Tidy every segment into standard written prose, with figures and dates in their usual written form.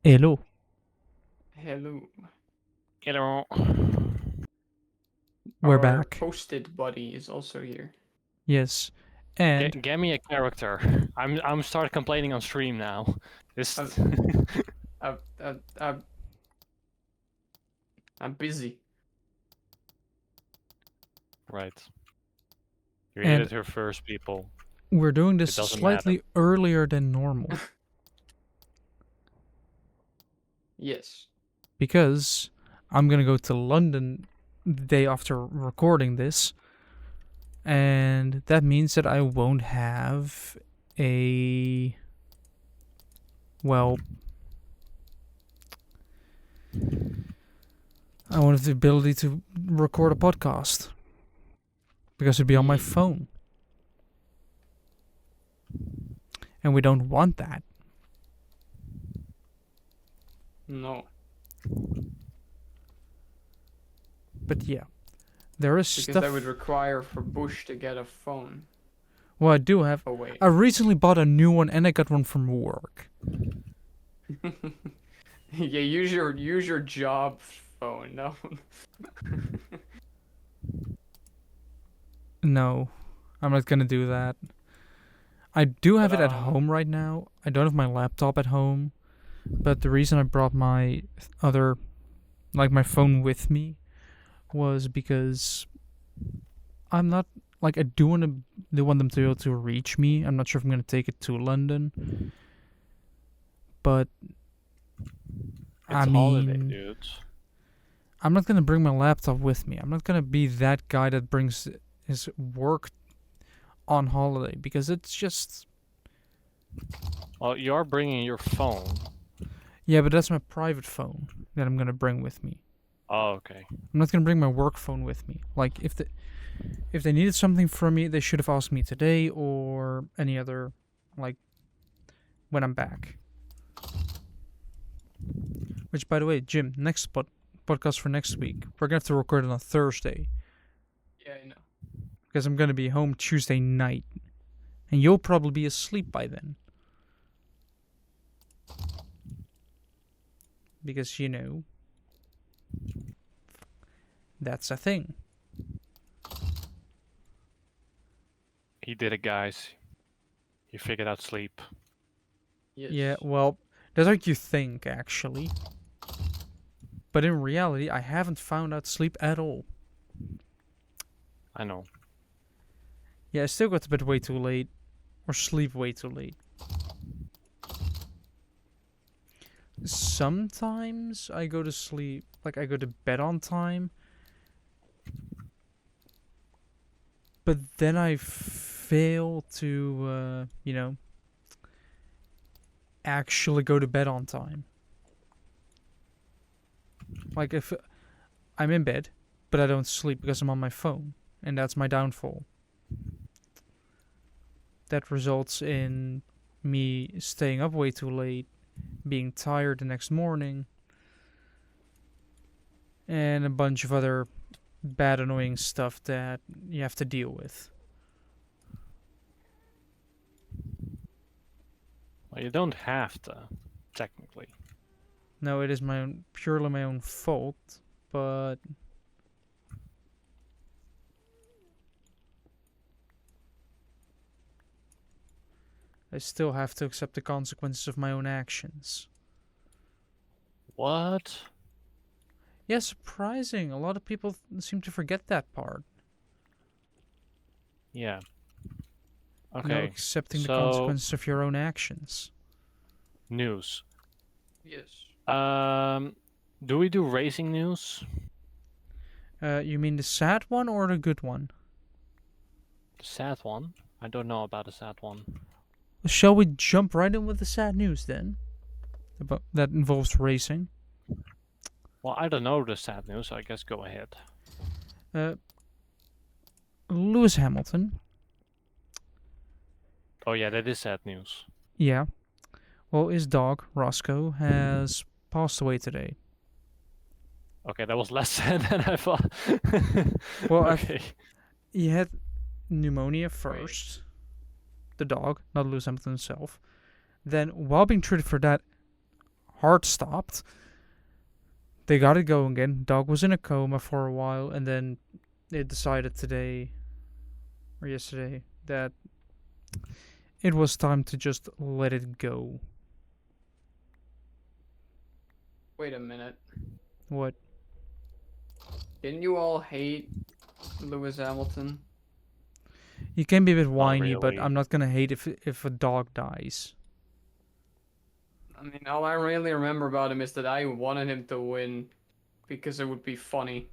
Hello. Hello. Hello. We're Our back. posted buddy is also here. Yes. And Get me a character. I'm start complaining on stream now. This. Uh, uh, uh, I'm busy. Right. You And- heard it here first, people. we're doing this It doesn't slightly earlier than normal Yes. because I'm going to go to London the day after recording this. And that means that I won't have I won't have the ability to record a podcast because it'd be on my phone. And we don't want that. No. But yeah, there is Because stuff. that would require for Bush to get a phone. Well, I do have. Oh wait. I recently bought a new one and I got one from work. Yeah, use your job phone. No. No, I'm not gonna do that. I do have it at But, home right now. I don't have my laptop at home, but the reason I brought my other, like my phone with me, was because I'm not like I do want to. They want them to be able to reach me. I'm not sure if I'm gonna take it to London, but It's a holiday, dude. I'm not gonna bring my laptop with me. I'm not gonna be that guy that brings his work on holiday because it's just. Well, you're bringing your phone. Yeah, but that's my private phone that I'm gonna bring with me. Oh, okay. I'm not gonna bring my work phone with me. Like if they needed something from me, they should have asked me today or any other, like when I'm back. Which, by the way, Jim, next podcast for next week, we're gonna have to record it on Thursday yeah, I know. because I'm gonna be home Tuesday night, and you'll probably be asleep by then. Because that's a thing. He did it, guys. He figured out sleep. Yes. Yeah, well, that's what you think, actually. But in reality, I haven't found out sleep at all. I know. Yeah, I still got to bed way too late. Or sleep way too late. Sometimes I go to sleep, like I go to bed on time. But then I fail to, actually go to bed on time. Like if I'm in bed, but I don't sleep because I'm on my phone. And that's my downfall. That results in me staying up way too late, being tired the next morning, and a bunch of other bad, annoying stuff that you have to deal with. Well, you don't have to, technically. No, it is purely my own fault, but I still have to accept the consequences of my own actions. What? Yeah, surprising. A lot of people seem to forget that part. Yeah. Okay. Accepting the consequences of your own actions. News. Yes. Do we do racing news? You mean the sad one or the good one? The sad one? I don't know about the sad one. Shall we jump right in with the sad news then? That involves racing. Well, I don't know the sad news, so I guess go ahead. Lewis Hamilton. Oh yeah, that is sad news. Yeah. Well, his dog, Roscoe, has passed away today. Okay, that was less sad than I thought. Well, okay. He had pneumonia first. The dog, not Lewis Hamilton himself. Then, while being treated for that, heart stopped. They got it going again. Dog was in a coma for a while, and then they decided today or yesterday that it was time to just let it go. Wait a minute. What? Didn't you all hate Lewis Hamilton? He can be a bit Not whiny, but really. I'm not gonna hate if a dog dies. I mean, all I really remember about him is that I wanted him to win because it would be funny.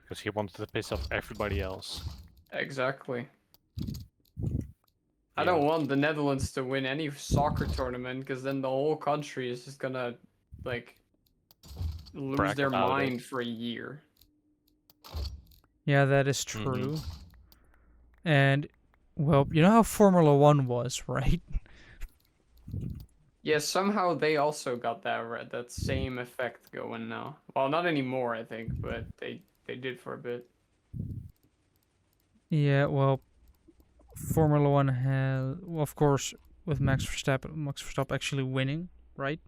Because he wanted to piss off everybody else. Exactly. I Yeah. don't want the Netherlands to win any soccer tournament because then the whole country is just gonna like lose Brag their about it. mind for a year. Yeah, that is Mhm. true. And well, you know how Formula One was, right? Yeah, somehow they also got that same effect going now. Well, not anymore, I think, but they did for a bit. Yeah, well, Formula One has, well, of course, with Max Verstappen actually winning, right?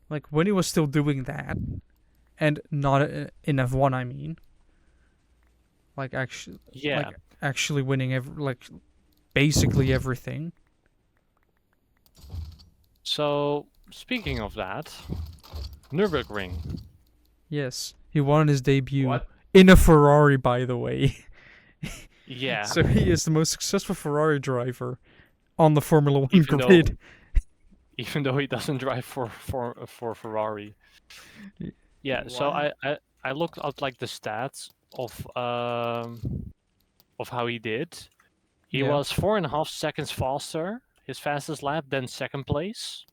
Like when he was still doing that, and not in F1, I mean, like actually, Yeah. actually winning like basically everything. So, speaking of that, Nürburgring. Yes, he won his debut What? in a Ferrari, by the way. Yeah. So he is the most successful Ferrari driver on the Formula One Even though grid. even though he doesn't drive for Ferrari. Yeah, so What? I looked at like the stats of how he did. He Yeah, was 4.5 seconds faster, his fastest lap, than second place.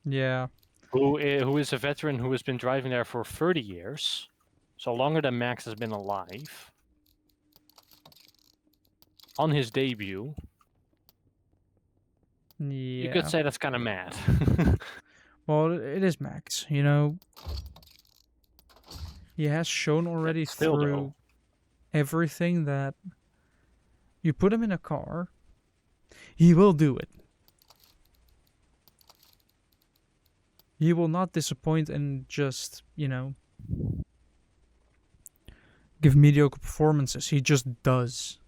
yeah, Who is a veteran who has been driving there for 30 years, so longer than Max has been alive. On his debut, you could yeah. say that's kind of mad. Well, it is Max. You know, he has shown Yeah, already still though. through everything that you put him in a car, he will do it. He will not disappoint and just, give mediocre performances. He just does.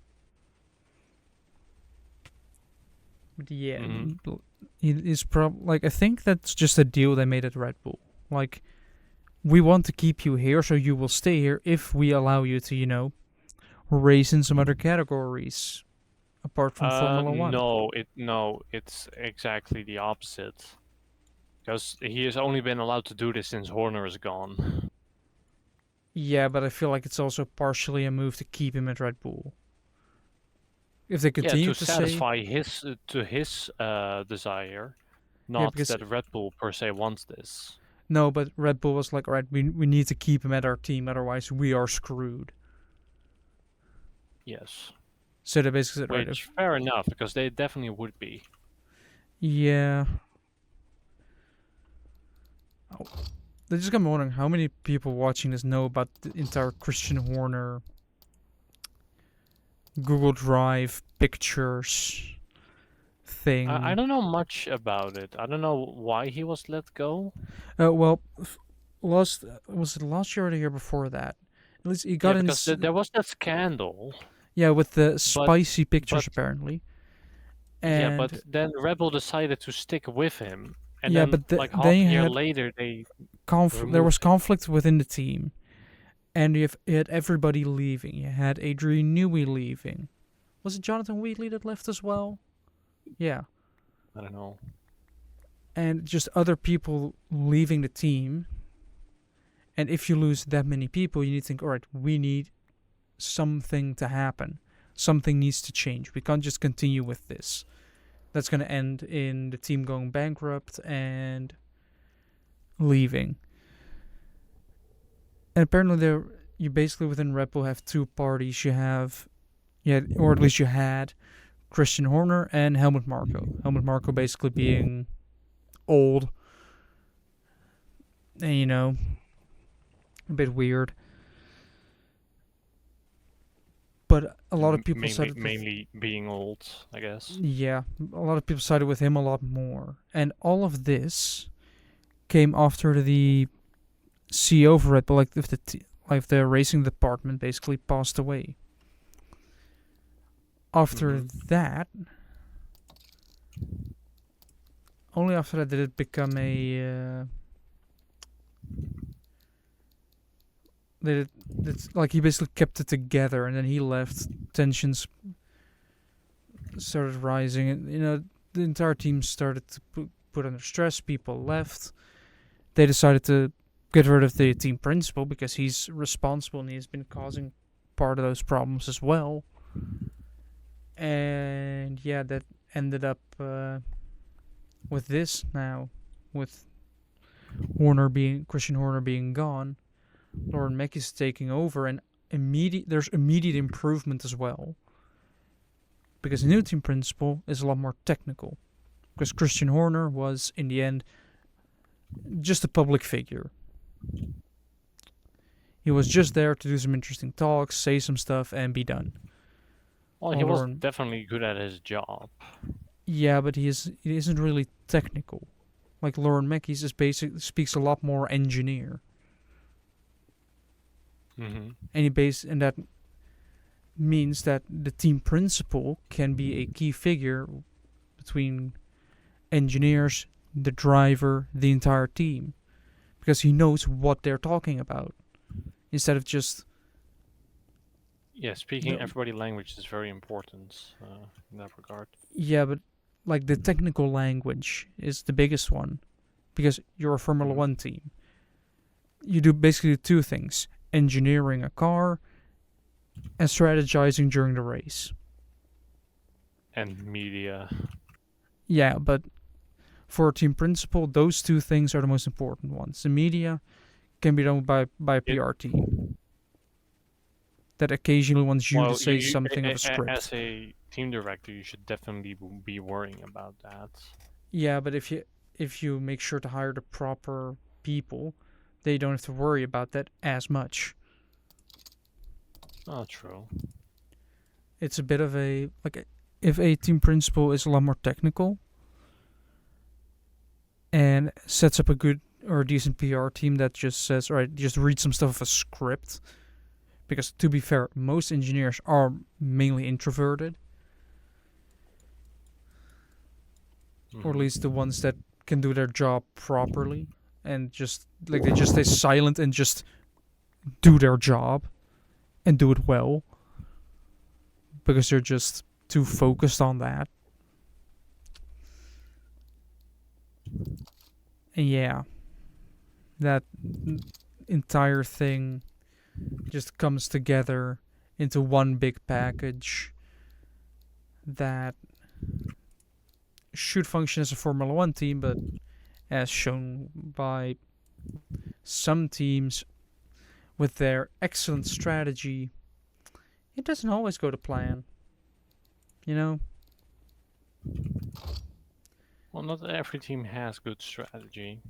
But yeah, Hmm. he is like I think that's just a deal they made at Red Bull. Like we want to keep you here, so you will stay here if we allow you to, race in some other categories apart from Formula One. No, it's exactly the opposite. Because he has only been allowed to do this since Horner is gone. Yeah, but I feel like it's also partially a move to keep him at Red Bull. If they Yeah, continue to to say, satisfy his desire, yeah, not because that Red Bull per se wants this. no, but Red Bull was like, all right, we need to keep him at our team, otherwise we are screwed. Yes. So they basically said, right, Which, fair enough, because they definitely would be. yeah. Oh, they just got me wondering how many people watching this know about the entire Christian Horner Google Drive pictures I thing. don't know much about it. I don't know why he was let go. Well, last was it last year or the year before that? At least he Yeah, got in. because there was that scandal, Yeah, with the but spicy but pictures apparently, yeah, and but then Rebel decided to stick with him, and yeah, then but like half they a year had later they there was removed him. conflict within the team, and you had everybody leaving. You had Adrian Newey leaving. Was it Jonathan Wheatley that left as well? Yeah, I don't know. and just other people leaving the team. And if you lose that many people, you need to think, all right, we need something to happen. Something needs to change. We can't just continue with this. That's going to end in the team going bankrupt and leaving. And apparently, you basically within Red Bull have two parties. You have, yeah, or at least you had Christian Horner and Helmut Marko. Helmut Marko basically being old and a bit weird. but a lot of people mainly sided with mainly being old, I guess. yeah, a lot of people sided with him a lot more, and all of this came after the CEO of Red Bull, like if like the racing department, basically passed away. After that, only after that did it become a. It's like he basically kept it together, and then he left. Tensions started rising, and the entire team started to put under stress. People left. They decided to get rid of the team principal because he's responsible and he's been causing part of those problems as well. And yeah, that ended up with this now, with Christian Horner being gone. Lauren Mack is taking over, and there's immediate improvement as well. Because the new team principal is a lot more technical. Because Christian Horner was, in the end, just a public figure. He was just there to do some interesting talks, say some stuff, and be done. Well, he was definitely good at his job. Yeah, but he isn't really technical. Like Lauren Mack, he just basically speaks a lot more engineer. And that means that the team principal can be a key figure between engineers, the driver, the entire team, because he knows what they're talking about instead of just speaking everybody language is very important in that regard. Yeah, but like the technical language is the biggest one because you're a Formula 1 team. You do basically two things: engineering a car and strategizing during the race. And media. Yeah, but for a team principal, those two things are the most important ones. The media can be done by a PR team that occasionally wants you to say something of a script. As a team director, you should definitely be worrying about that. Yeah, but if you make sure to hire the proper people, they don't have to worry about that as much. Oh, true. It's a bit of a if a team principal is a lot more technical and sets up a good or a decent PR team that just says, all right, just read some stuff of a script. Because to be fair, most engineers are mainly introverted. Or at least the ones that can do their job properly. And just, like, they just stay silent and just do their job. And do it well. Because they're just too focused on that. And yeah. That entire thing just comes together into one big package that should function as a Formula 1 team, but as shown by some teams with their excellent strategy, it doesn't always go to plan. You know? Well, not every team has good strategy.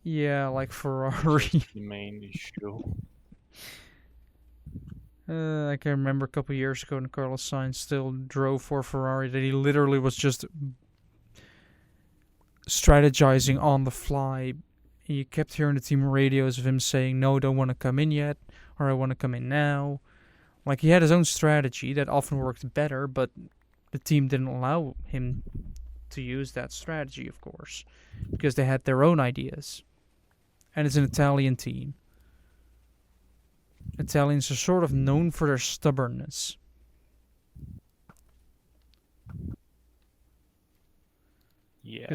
Yeah, like Ferrari. That's the main issue. I can remember a couple years ago when Carlos Sainz still drove for Ferrari that he literally was just strategizing on the fly. You kept hearing the team radios of him saying, no, don't want to come in yet, or I want to come in now. Like, he had his own strategy that often worked better, but the team didn't allow him to use that strategy, of course, because they had their own ideas. And it's an Italian team. Italians are sort of known for their stubbornness. Yeah.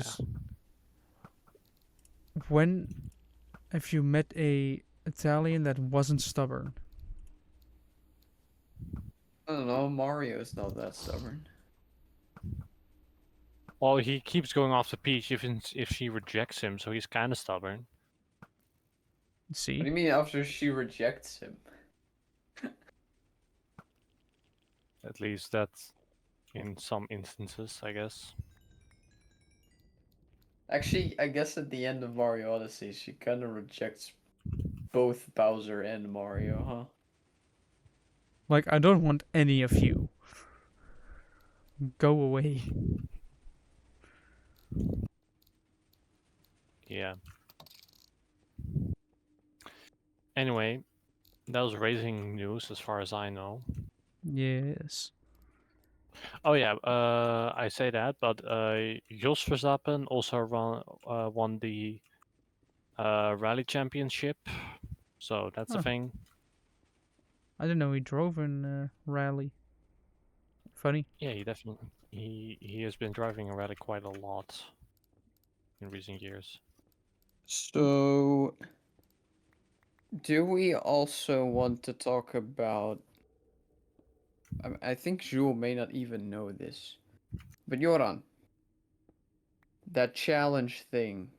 When have you met a Italian that wasn't stubborn? I don't know, Mario's not that stubborn. Well, he keeps going off the pitch even if she rejects him, so he's kind of stubborn. See? What do you mean after she rejects him? At least that's in some instances, I guess. Actually, I guess at the end of Mario Odyssey, she kind of rejects both Bowser and Mario, huh? Like, I don't want any of you. Go away. Yeah. Anyway, that was racing news as far as I know. Yes. Oh yeah, I say that, but Jos Verstappen also won the rally championship, so that's a Huh. thing. I didn't know he drove in rally. Funny. Yeah, he definitely he has been driving a rally quite a lot in recent years. So, do we also want to talk about? I think Jules may not even know this, but Joran, that challenge thing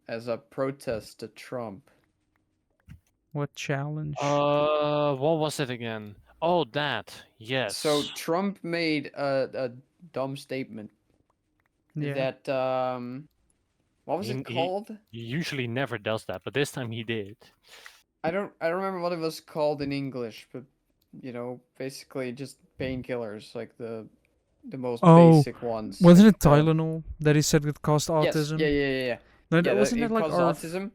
as a protest to Trump. What challenge? What was it again? Oh, that. So Yes. Trump made a dumb statement Yeah. that what was He it he called? he usually never does that, but this time he did. I don't remember what it was called in English, but basically just painkillers, like the most Oh, basic ones, wasn't it like Tylenol that he said could cause yes, yeah, autism? yeah, yeah, yeah. No, Yeah, wasn't that it like caused our autism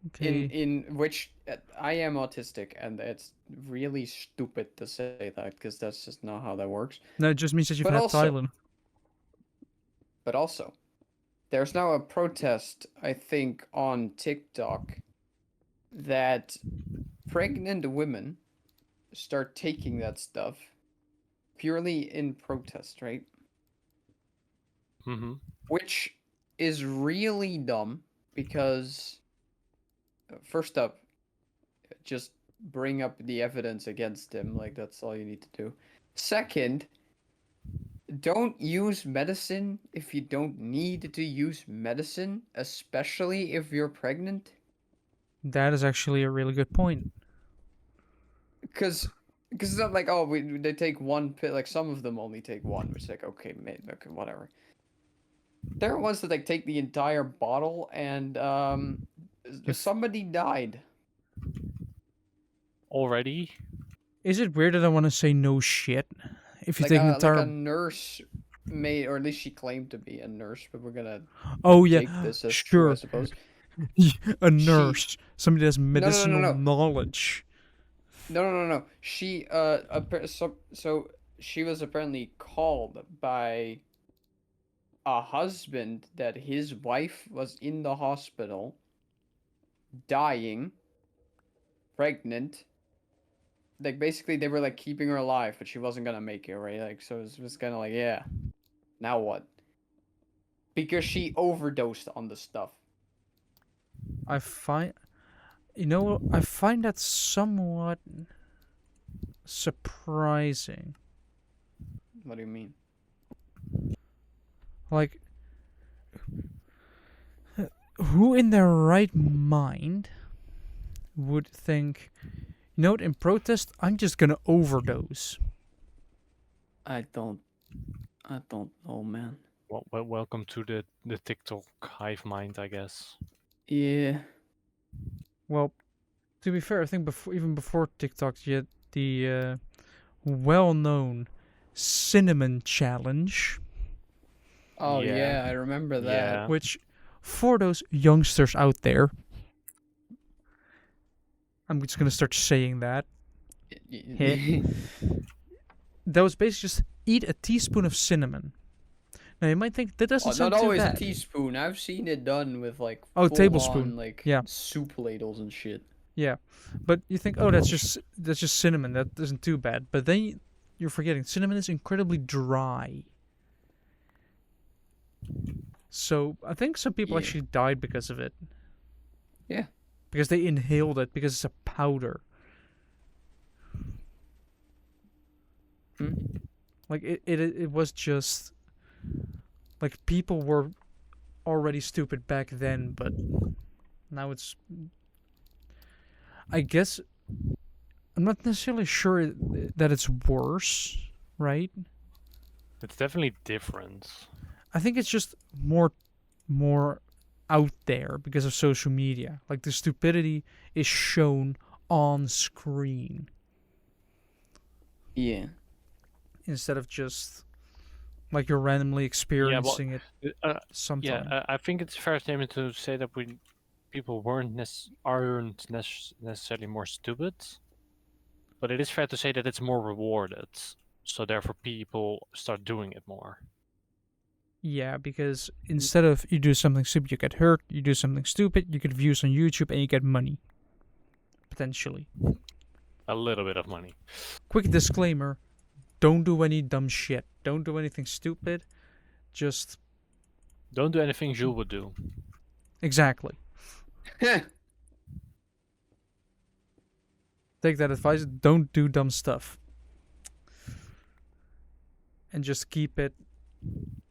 okay? in which I am autistic, and it's really stupid to say that because that's just not how that works. No, it just means that you've But had also, Tylenol. but also, there's now a protest, I think, on TikTok that pregnant women start taking that stuff purely in protest, right? Mm-hmm. Which is really dumb because, first up, just bring up the evidence against him. Like, that's all you need to do. Second, don't use medicine if you don't need to use medicine, especially if you're pregnant. That is actually a really good point. Because it's not like, oh, they take one pill. Like, some of them only take one, which is like, okay, okay, whatever. There are ones that like take the entire bottle, and If somebody died. Already? is it weird that I want to say no shit? If you Like take an a entire nurse made, or at least she claimed to be a nurse, but we're gonna oh yeah, take this as true, I sure, suppose. a She nurse, somebody that has no no no no medicinal no knowledge. no no no no. She so she was apparently called by a husband that his wife was in the hospital, dying, pregnant. Like basically they were like keeping her alive, but she wasn't gonna make it, right? Like so it was kind of like, yeah, now what? Because she overdosed on the stuff. I find I find that somewhat surprising. What do you mean? Like, who in their right mind would think, in protest, I'm just gonna overdose? I don't I don't know, man. Well, welcome to the TikTok hive mind, I guess. Yeah. Well, to be fair, I think even before TikTok, you had the well-known cinnamon challenge, Oh Yeah. yeah, I remember that. Yeah. which, for those youngsters out there, I'm just gonna start saying that. Heh. That was basically just eat a teaspoon of cinnamon. Now you might think that doesn't Oh, not sound too always a bad. teaspoon. I've seen it done with like Oh, full tablespoon. on like Yeah, soup ladles and shit. yeah. But you think, oh, that's just cinnamon. That isn't too bad. But then you're forgetting cinnamon is incredibly dry. So I think some people Yeah. actually died because of it. Yeah. Because they inhaled it because it's a powder. Hmm? Like it was just like people were already stupid back then, but now it's. I guess I'm not necessarily sure that it's worse, right? It's definitely different. I think it's just more out there because of social media. Like the stupidity is shown on screen. Yeah. instead of just like you're randomly Yeah, well, experiencing it yeah, sometime. I think it's a fair statement to say that people aren't necessarily more stupid, but it is fair to say that it's more rewarded, so therefore people start doing it more. Yeah, because instead of you do something stupid, you get hurt. You do something stupid, you get views on YouTube, and you get money potentially. A little bit of money. Quick disclaimer: don't do any dumb shit. Don't do anything stupid. Just Don't do anything Jules would do. exactly take that advice. Don't do dumb stuff, and just keep it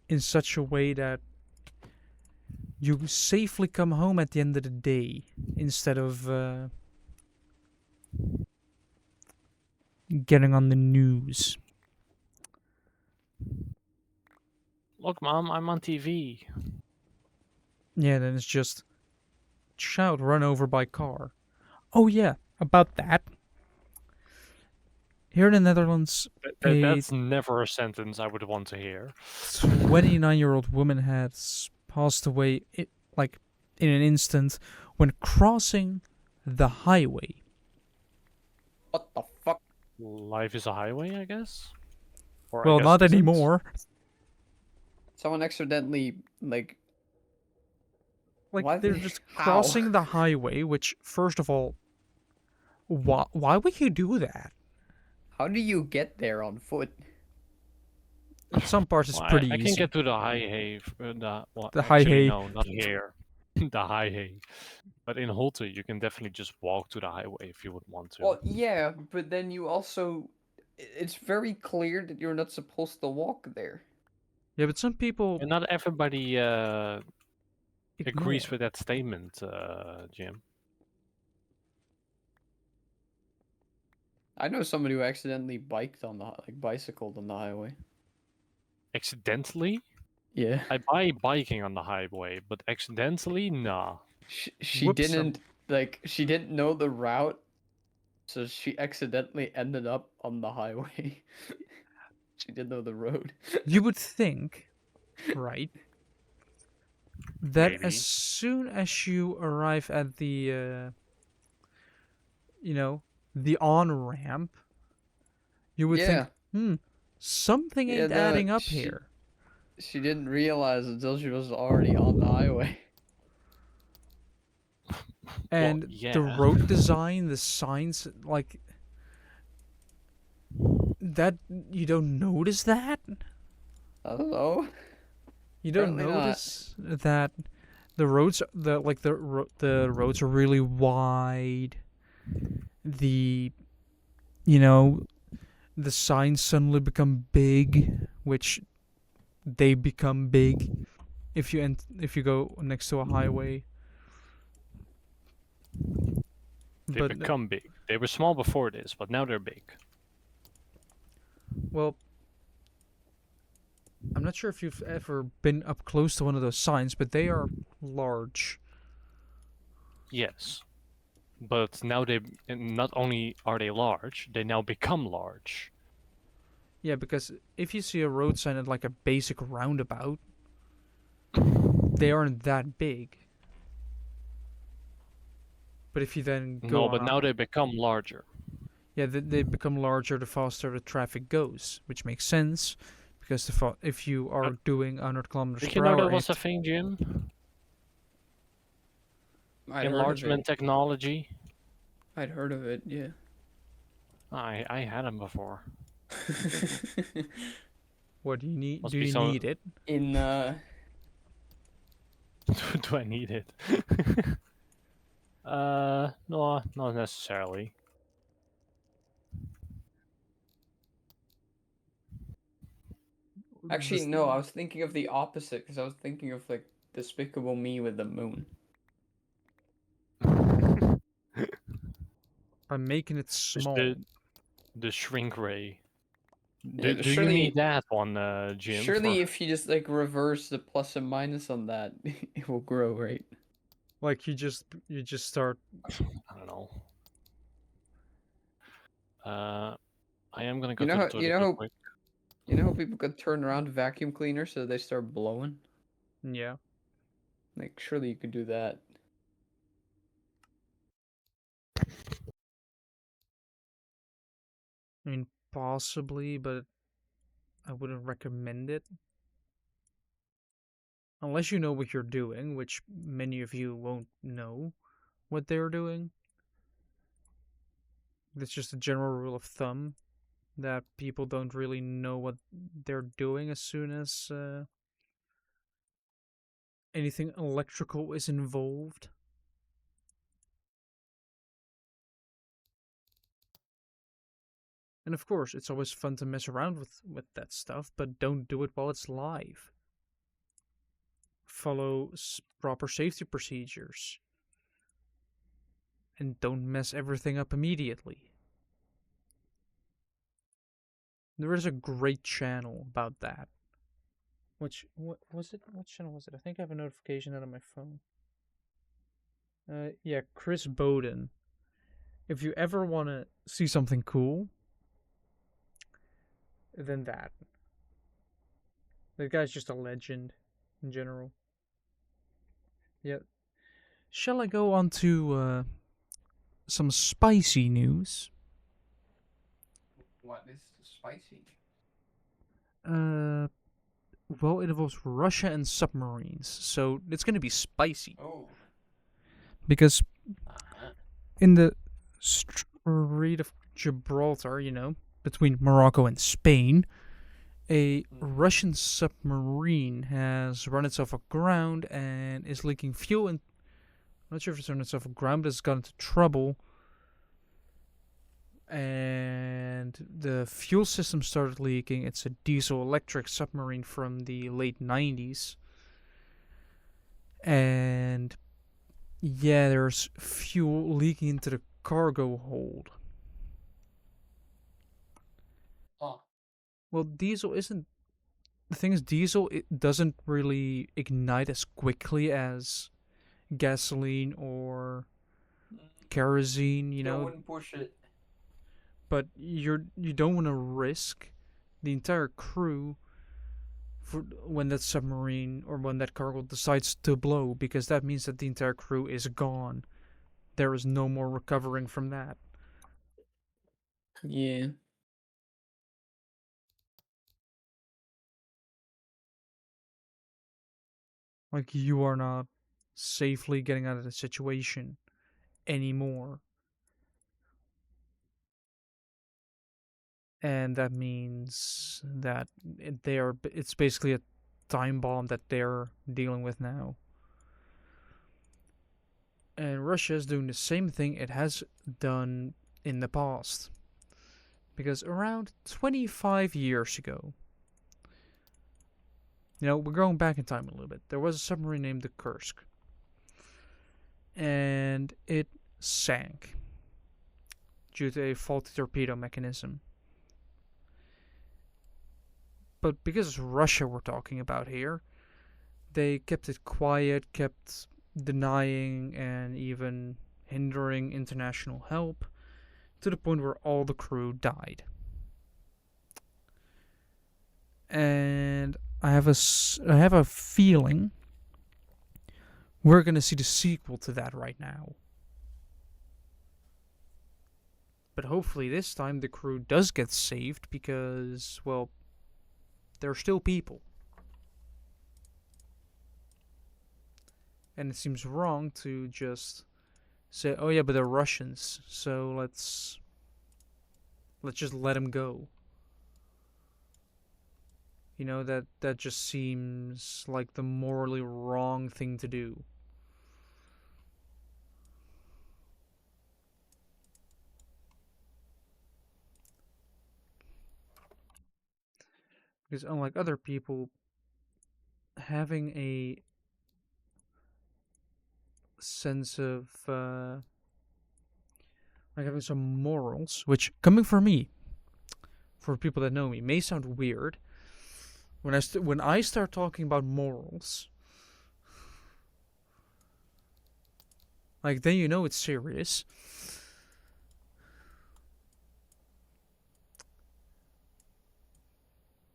in such a way that you safely come home at the end of the day instead of getting on the news. Look, Mom, I'm on TV. Yeah, then it's just child run over by car. Oh yeah, about that. Here in the Netherlands, a That's never a sentence I would want to hear. 29-year-old woman has passed away like in an instant when crossing the highway. What the fuck? Life is a highway, I guess? Or I Well, guess not isn't? anymore. Someone accidentally Like what? they're just How? crossing the highway, which first of all, why would you do that? How do you get there on foot? In some parts it's Well, pretty I can easy. get to the high hay. Well, The high actually, hay. no, not here. The high hay. But in Holte, you can definitely just walk to the highway if you would want to. Well, yeah, but then you also it's very clear that you're not supposed to walk there. Yeah, but some people And not everybody agrees ignore. with that statement, Jim. I know somebody who accidentally bicycled on the highway. Accidentally? Yeah. I buy biking on the highway, but accidentally, nah. She Whoops. didn't she didn't know the route, so she accidentally ended up on the highway. She didn't know the road. You would think, right, that as Maybe. soon as you arrive at the you know, the on ramp, you would think, Yeah. something Yeah, ain't no, adding up here. she didn't realize until she was already on the highway. Well, And the yeah. road design, the signs, like that, you don't notice that? I don't know. You don't Apparently not. notice that the roads, the roads are really wide. The, you know, the signs suddenly become big, which they become big if you go next to a highway. They But become big. They were small before this, but now they're big. well, I'm not sure if you've ever been up close to one of those signs, but they are large. Yes. But now they not only are they large, they now become large. Yeah, because if you see a road sign at like a basic roundabout, they aren't that big. But if you then go No, on but a now they become larger. yeah, they become larger the faster the traffic goes, which makes sense because if you Uh, are doing 100 kilometers Did you per know hour that and was a it thing, Jim? I'd heard of it. Enlargement technology. I'd heard of it, yeah. I had them before. what do you need? Do Must be you some. need it? In Do I need it? No, not necessarily. actually no, I was thinking of the opposite because I was thinking of like Despicable Me with the moon. By making it Just small. the shrink ray. Yeah, Do you need that one, Jim? For surely if you just like reverse the plus and minus on that, it will grow, right? Like you just start I don't know. I I am gonna go You know to the how you toilet know real how quick. you know how people could turn around vacuum cleaners so they start blowing? Yeah. Like surely you could do that. I mean, possibly, but I wouldn't recommend it. Unless you know what you're doing, which many of you won't know what they're doing. It's just a general rule of thumb that people don't really know what they're doing as soon as anything electrical is involved. And of course, it's always fun to mess around with that stuff, but don't do it while it's live. Follow proper safety procedures. And don't mess everything up immediately. There is a great channel about that. What was it? What channel was it? I think I have a notification out of my phone. Yeah, Chris Bowden. If you ever want to see something cool, then that. The guy's just a legend in general. Yeah. Shall I go on to some spicy news? What is spicy? Uh, well, it involves Russia and submarines, so it's going to be spicy Oh. because in the Strait of Gibraltar, between Morocco and Spain, a Russian submarine has run itself aground and is leaking fuel. And I'm not sure if it's run itself aground, but it's got into trouble. And the fuel system started leaking. It's a diesel electric submarine from the late 90s. And yeah, there's fuel leaking into the cargo hold. Oh. Well, diesel isn't. The thing is, diesel it doesn't really ignite as quickly as gasoline or kerosene, Don't push it. but you don't want to risk the entire crew for when that submarine or when that cargo decides to blow, because that means that the entire crew is gone. There is no more recovering from that. Yeah. Like, you are not safely getting out of the situation anymore. And that means that it's basically a time bomb that they're dealing with now. And Russia is doing the same thing it has done in the past. Because around 25 years ago, we're going back in time a little bit. There was a submarine named the Kursk. And it sank due to a faulty torpedo mechanism. But because it's Russia we're talking about here, they kept it quiet, kept denying and even hindering international help to the point where all the crew died. And I have a feeling we're going to see the sequel to that right now. But hopefully this time the crew does get saved because, well, they're still people. And it seems wrong to just say, "Oh yeah, but they're Russians, so let's just let them go." That just seems like the morally wrong thing to do. Because unlike other people, having a sense of like having some morals, which coming from me, for people that know me, may sound weird. When I start talking about morals, like, then it's serious.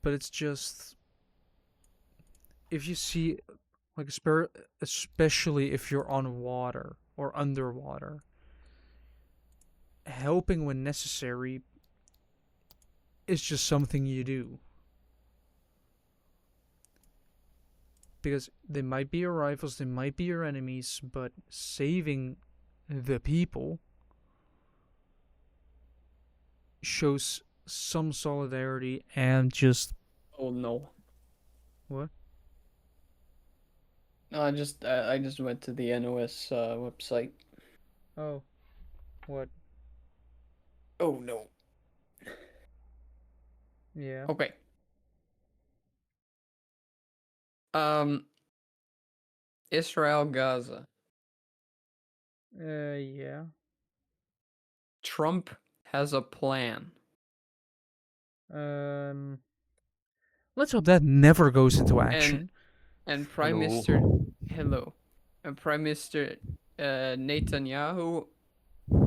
but it's just if you see like especially if you're on water or underwater, helping when necessary is just something you do. Because they might be your rivals, they might be your enemies, but saving the people shows some solidarity and just Oh no. what? No, I just went to the NOS website. Oh, what? Oh no. Yeah. Okay. Um, Israel, Gaza. Yeah. Trump has a plan. Um, let's hope that never goes into And action. Prime Hello. Minister hello. And Prime Minister Netanyahu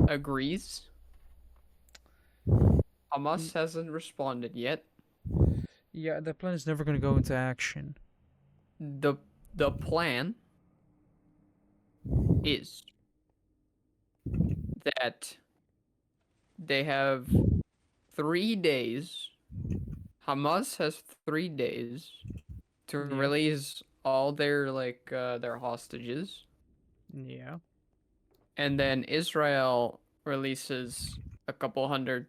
agrees. Hamas hasn't responded yet. Yeah, the plan is never going to go into action. The the plan is that they have 3 days. Hamas has 3 days to Yeah. release all their their hostages, Yeah. and then Israel releases a couple hundred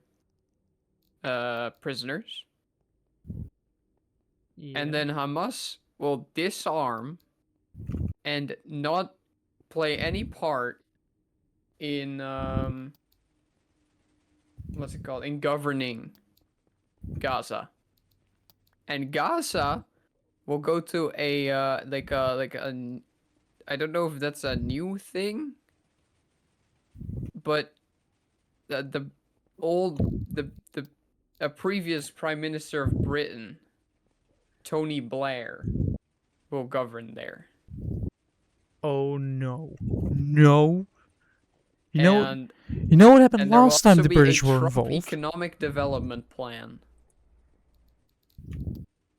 prisoners, and Yeah. then Hamas will disarm and not play any part in what's it called, in governing Gaza, and Gaza will go to a I don't know if that's a new thing, but the old the a previous prime minister of Britain, Tony Blair, will govern there. Oh no. No. You know And you know what happened there will last time also the be a British were Trump involved? economic development plan.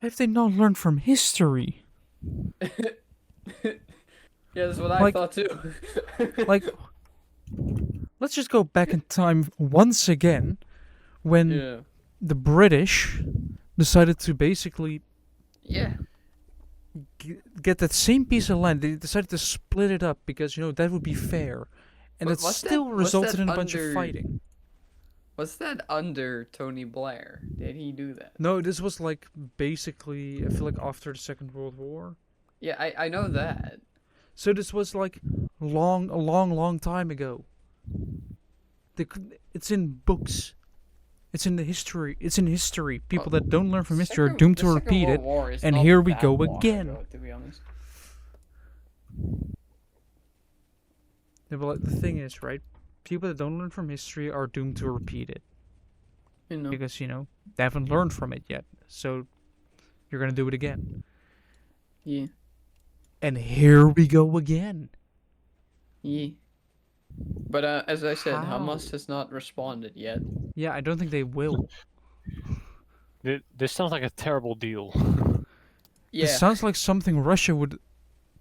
Have they not learned from history? Yeah, that's what I Like thought too. like let's just go back in time once again when Yeah. the British decided to basically Yeah. get that same piece of land. They decided to split it up because that would be fair, and But it still resulted in a bunch of fighting. was that under Tony Blair? Did he do that? No, this was like basically I feel like after the Second World War. Yeah, I know that. So this was like a long time ago. It's in books. It's in the history. It's in history. Well, People that don't learn from history are doomed the to Second repeat World it. War is And not here we that go long again. ago, to be honest. Yeah, but the thing is, right? People that don't learn from history are doomed to repeat it You know. because they haven't learned from it yet. So you're gonna do it again. Yeah. And here we go again. Yeah. But as I said, How? Hamas has not responded yet. Yeah, I don't think they will. This sounds like a terrible deal. This Yeah. sounds like something Russia would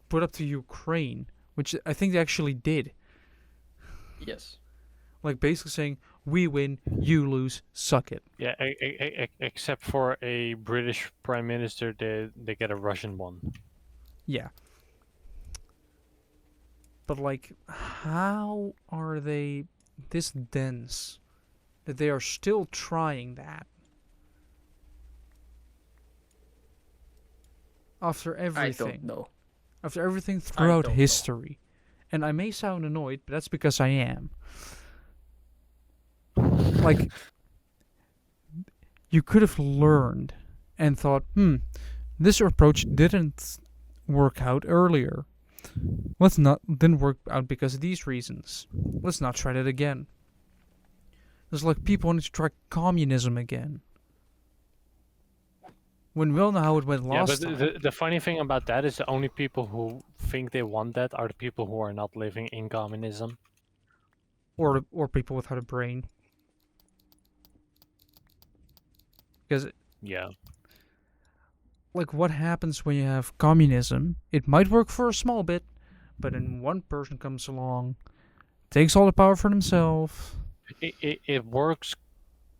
put up to Ukraine, which I think they actually did. Yes. Like basically saying, "We win, you lose, suck it." Yeah, except for a British prime minister, they get a Russian one. Yeah. But like, how are they this dense that they are still trying that after I don't everything? know. After everything I throughout don't know. history. And I may sound annoyed, but that's because I am. Like, you could have learned and thought, this approach didn't work out earlier. Didn't work out because of these reasons. Let's not try that again. It's like people wanting to try communism again. When we all know how it went Yeah, but last time. the funny thing about that is the only people who think they want that are the people who are not living in communism. Or people without a brain. Because Yeah. like what happens when you have communism? It might work for a small bit, but then one person comes along, takes all the power for themselves. It works.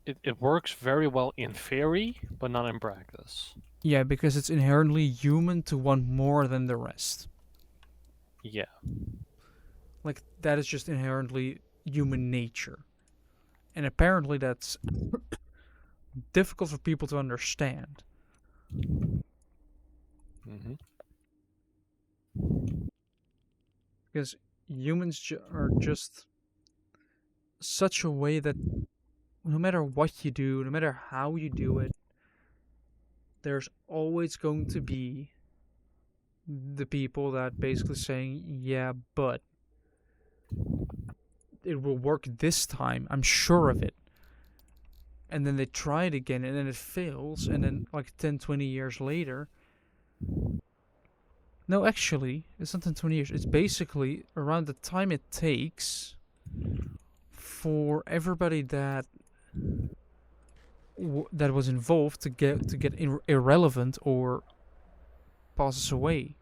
It works very well in theory, but not in practice. Yeah, because it's inherently human to want more than the rest. Yeah. Like that is just inherently human nature. And apparently that's difficult for people to understand Hmm. because are just such a way that no matter what you do, no matter how you do it, there's always going to be the people that basically saying, "Yeah, but it will work this time. I'm sure of it." And then they try it again and then it fails and then like 10, 20 years later, no, actually, it's not in 20 years. It's basically around the time it takes for everybody that was involved to get irrelevant or passes away.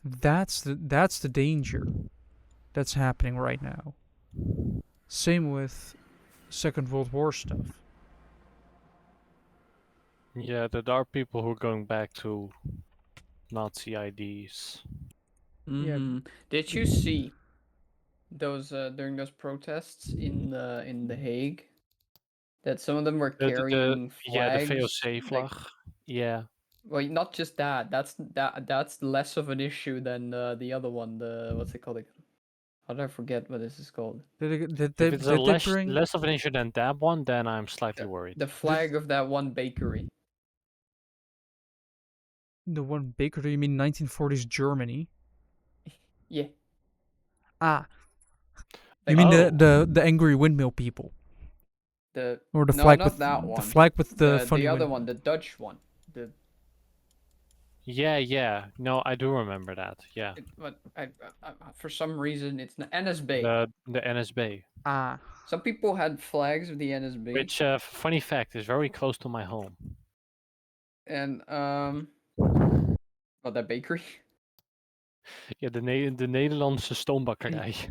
That's the danger that's happening right now. Same with Second World War stuff. Yeah, there are people who are going back to Nazi IDs. Yeah, Mm-hmm. Did you see those during those protests in the Hague that some of them were The carrying yeah, the flags VOC like, vlag. Yeah. well, not just that. That's less of an issue than the other one. The what's it called? How did I forget what this is called? If it's a did they less bring less of an issue than that one, then I'm slightly The, worried. the did flag of that one bakery. the one baker? Do you mean 1940s Germany? Yeah, Ah, you like mean the Oh, the the angry windmill people, the or the no, flag not with that the one. flag with the The funny other one, windmill? the Dutch one. The yeah, yeah. No, I do remember that. Yeah, but for some reason it's not NSB. the NSB, Ah, Some people had flags of the NSB, which funny fact is very close to my home. and oh, that bakery. Ja, de Nederlandse stoombakkerij.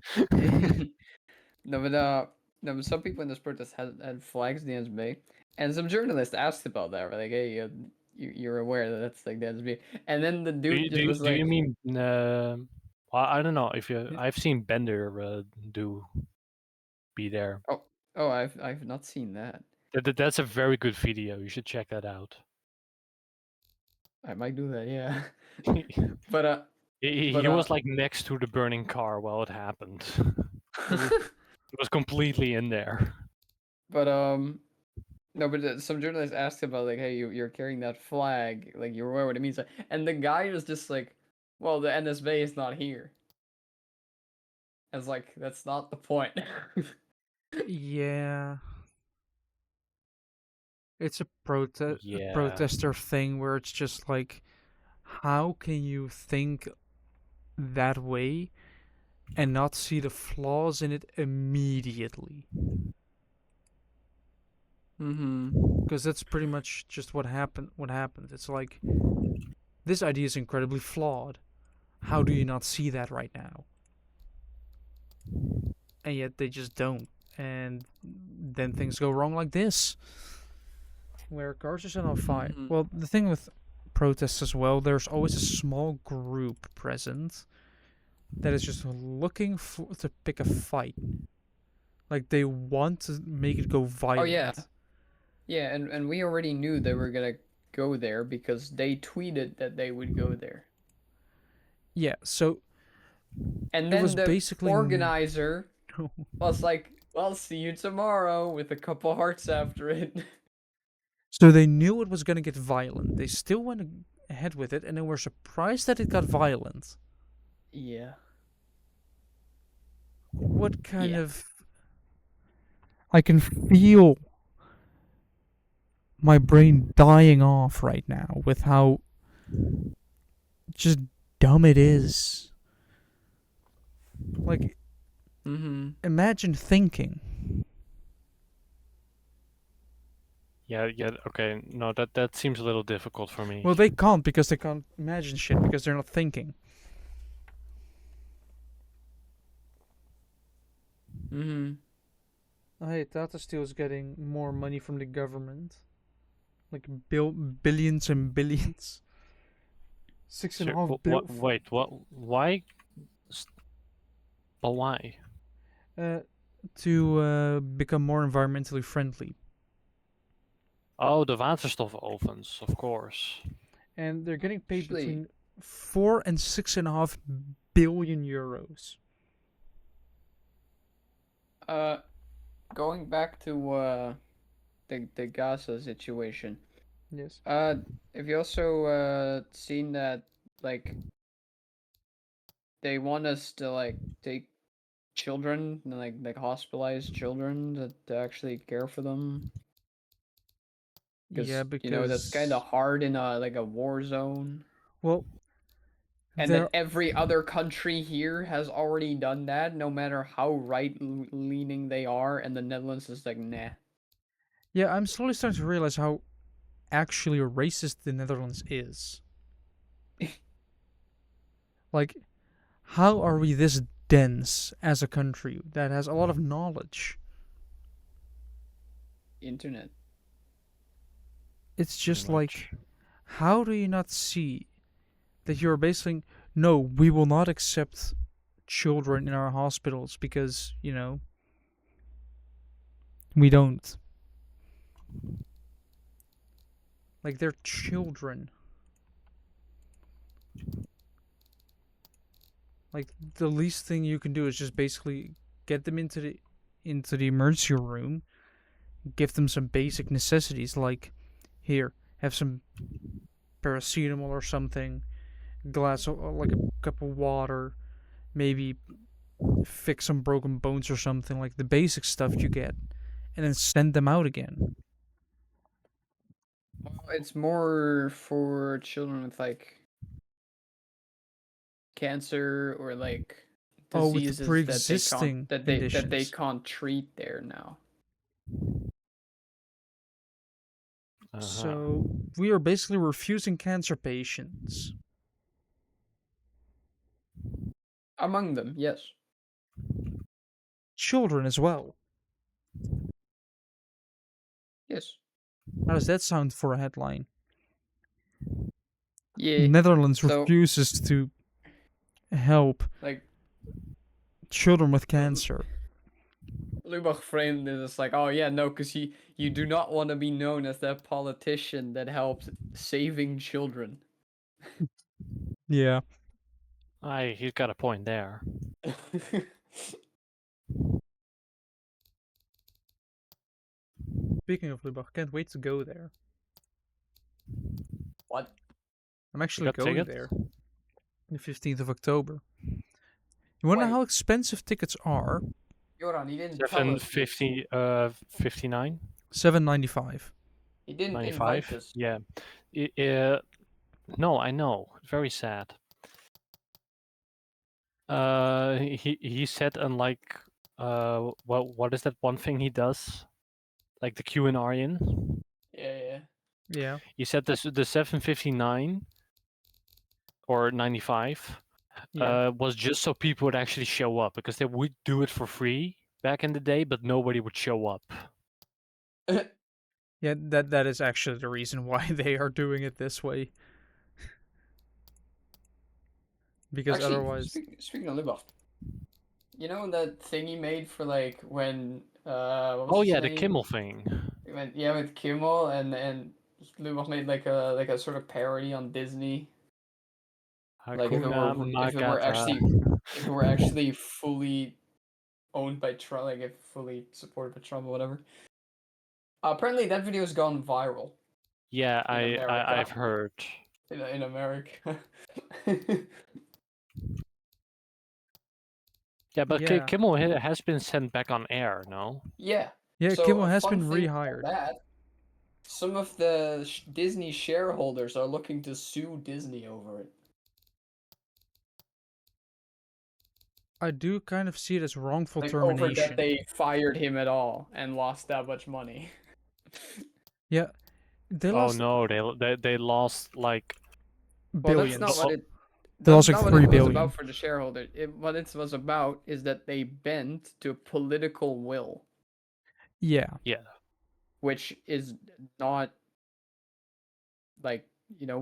No, but no, but some people in this protest had flags of the NSB, and some journalists asked about that. Were like, "Hey, you're aware that that's like the NSB?" And then the do dude you do just you, was do you like, mean? Well, I don't know if you. I've seen Bender do be there. "Oh, oh, I've not seen that. That's a very good video. You should check that out. I might do that, yeah." he, But he but was like next to the burning car while it happened. It was completely in there. but no, but some journalists asked about like, "Hey, you're carrying that flag, like you're aware what it means," and the guy was just like, "Well, the NSB is not here." I was like, "That's not the point." yeah. It's a Yeah. protester thing where it's just like, how can you think that way and not see the flaws in it immediately? Mm-hmm. Because that's pretty much just what happened. What happened? It's like this idea is incredibly flawed. How do you not see that right now? And yet they just don't. And then things go wrong like this, where cars are set on fire. Mm-hmm. Well, the thing with protests as well, there's always a small group present that is just looking to pick a fight. Like they want to make it go Oh yeah, violent. yeah, and we already knew they were gonna go there because they tweeted that they would go there. Yeah, so And it then was the basically organizer was like, "Well, see you tomorrow," with a couple hearts after it. so they knew it was going to get violent. They still went ahead with it and they were surprised that it got violent. Yeah. What kind Yeah. of I can feel my brain dying off right now with how just dumb it is. Like Mm-hmm. imagine thinking Yeah, yeah, okay. No, that seems a little difficult for me. Well, they can't because they can't imagine shit because they're not thinking. Mm-hmm. Hey, Tata Steel is getting more money from the government, like billions and billions. Six and a So, half what? bill. Wait, what? Why? But why? Uh, to become more environmentally friendly, Oh, the waterstofovens, of course. and they're getting paid Actually, between 4 and 6.5 billion euros. uh, going back to the Gaza situation. Yes. Uh, have you also seen that like they want us to like take children, like hospitalized children to actually care for them? Yeah, Because that's kind of because hard in a like a war zone. well, And there. that every other country here has already done that, no matter how right leaning they are, and the Netherlands is like, nah. Yeah, I'm slowly starting to realize how actually racist the Netherlands is. Like, how are we this dense as a country that has a lot of knowledge? Internet. It's Pretty just like, much. how do you not see that you're basically, no, we will not accept children in our hospitals because, we don't. Like, they're children. Like, the least thing you can do is just basically get them into the emergency room, give them some basic necessities like, here, have some paracetamol or something, glass of, like a cup of water, maybe fix some broken bones or something, like the basic stuff you get, and then send them out again. Well, it's more for children with like cancer or like Oh, with the diseases that they can't pre-existing that they conditions. can't treat there now. Uh-huh. So we are basically refusing cancer patients. Among them, yes. Children as well. Yes. How does that sound for a headline? Yeah. Netherlands So refuses to help like children with L- cancer. Lubach framed it as like, oh yeah, no, because you do not want to be known as that politician that helped saving children. Yeah. He's got a point there. Speaking of Lubach, can't wait to go there. What? I'm You actually got going tickets? there the 15th of October. You wanna know Wait, how expensive tickets are? Joran, he didn't tell us this. 750, 59, $7.95. He didn't invite 95. us. Yeah. No, I know. Very sad. He said, unlike what is that one thing he does? Like the Q and Aryan. Yeah, yeah. Yeah. He said this the 759 or 95 Yeah. was just so people would actually show up, because they would do it for free back in the day, but nobody would show up. Yeah, that is actually the reason why they are doing it this way. Because Actually, otherwise, speaking of Lubach, you know that thing he made for like when what was Oh his yeah, the name? Kimmel thing. Yeah, with Kimmel and Lubach made like a sort of parody on Disney. Like Hakuna Matata. if it were actually fully owned by Trump, like if fully supported by Trump or whatever. Apparently, that video has gone viral Yeah, in I've America. heard. In America. Yeah, but yeah. Kimmel has been sent back on air, no? Yeah. Yeah, So Kimmel a has fun been thing about rehired. that, some of the Disney shareholders are looking to sue Disney over it. I do kind of see it as wrongful Like over that termination. they fired him at all and lost that much money. Yeah, they Oh lost no, they lost like Well, that's not billions. what it. They That's lost like not what three it was about billion. for the shareholder. What it was about is that they bent to political will, Yeah, yeah. which is not like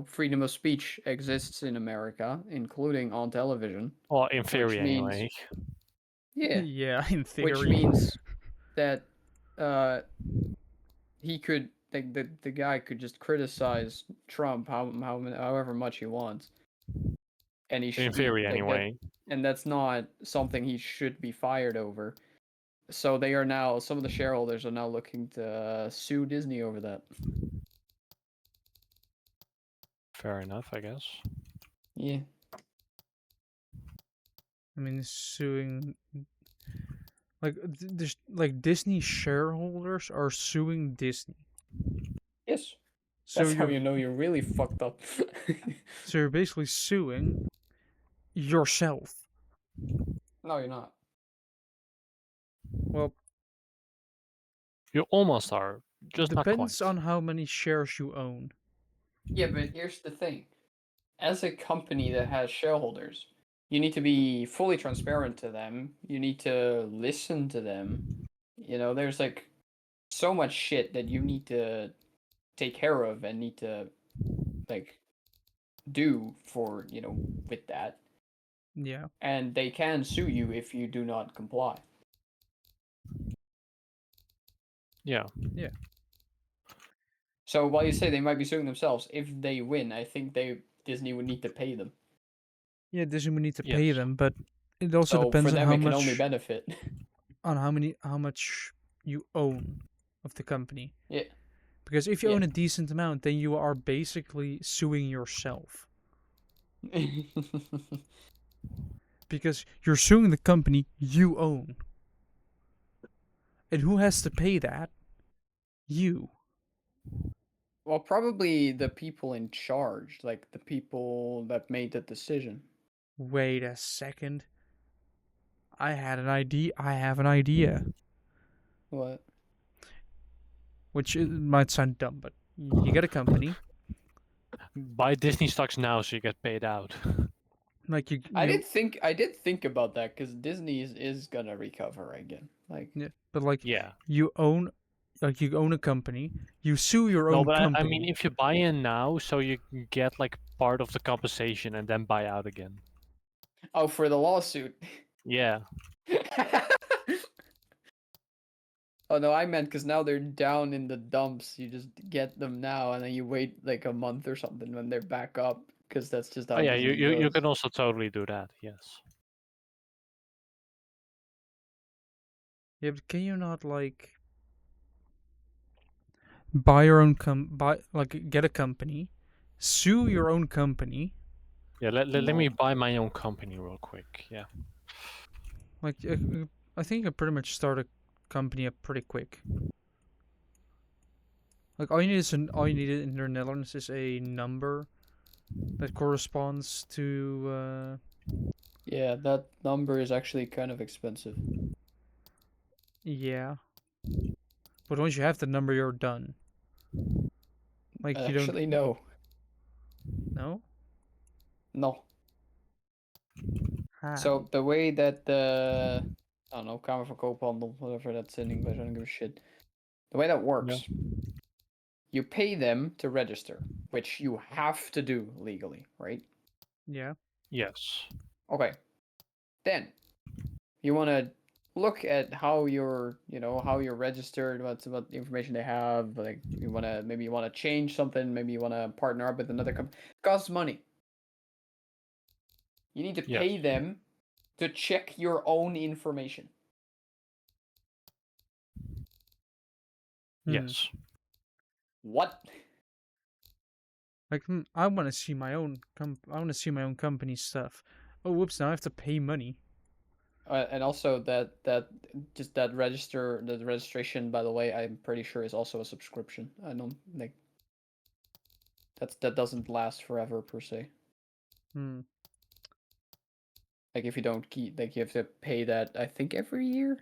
freedom of speech exists in America, including on television, Well, in which theory means anyway. yeah, yeah. In which theory, means that uh he could like the guy could just criticize Trump however much he wants, and In theory like that, anyway. and that's not something he should be fired over. So they are now some of the shareholders are now looking to sue Disney over that. Fair enough, I guess. Yeah. I mean, suing like there's like Disney shareholders are suing Disney. Yes. So That's how you're you know you're really fucked up. so you're basically suing yourself. No, you're not. Well, You almost are, just not depends quite. on how many shares you own. Yeah, but here's the thing. As a company that has shareholders, you need to be fully transparent to them. You need to listen to them. There's like so much shit that you need to take care of and need to like do for, with that. Yeah, And they can sue you if you do not comply. Yeah. yeah, So while you say they might be suing themselves, if they win, I think Disney would need to pay them. yeah. Disney would need to pay Yes. them, but it also So for depends on them, how it can only much benefit. how much you own of the company. Yeah, Because if you yeah. own a decent amount, then you are basically suing yourself. Because you're suing the company you own. And who has to pay that? You. Well, probably the people in charge, like the people that made the decision. Wait a second. I had an idea. I have an idea. What? Which it might sound dumb, but you get a company. Buy Disney stocks now so you get paid out. Like I did think about that because Disney is gonna recover again. Like, yeah, but like Yeah. you own you own a company. You sue your No, own but I mean, company. if you buy in now, so you can get like part of the compensation and then buy out again. oh, for the lawsuit. Yeah. Oh no, I meant because now they're down in the dumps. You just get them now, and then you wait like a month or something when they're back up, because that's just Oh how yeah, Disney you goes. can also totally do that. Yes. Yeah, but can you not like buy your own buy like get a company, sue your own company, Yeah. Let No. me buy my own company real quick. Yeah. like I think you can pretty much start a company up pretty quick. Like all you need in the Netherlands is a number that corresponds to Yeah, that number is actually kind of expensive. yeah. But once you have the number, you're done. Like you don't Actually, no. know No. how. So the way that the I don't know, Kamer van Koophandel, whatever that's in English, I don't give a shit. The way that Yeah. works, you pay them to register, which you have to do legally, right? Yeah, Yes. Okay. Then you want to look at how how you're registered, what information they have. Like maybe you want to change something, maybe you want to partner up with another company. It costs money. You need to Yes. pay them to check your own information. hmm. Yes. What? Like I want to see my own I want to see my own company stuff. Oh, whoops! Now I have to pay money. And also that just the registration, by the way, I'm pretty sure is also a subscription. I don't like that doesn't last forever per se. Hmm. Like if you don't keep, like you have to pay that, I think every year.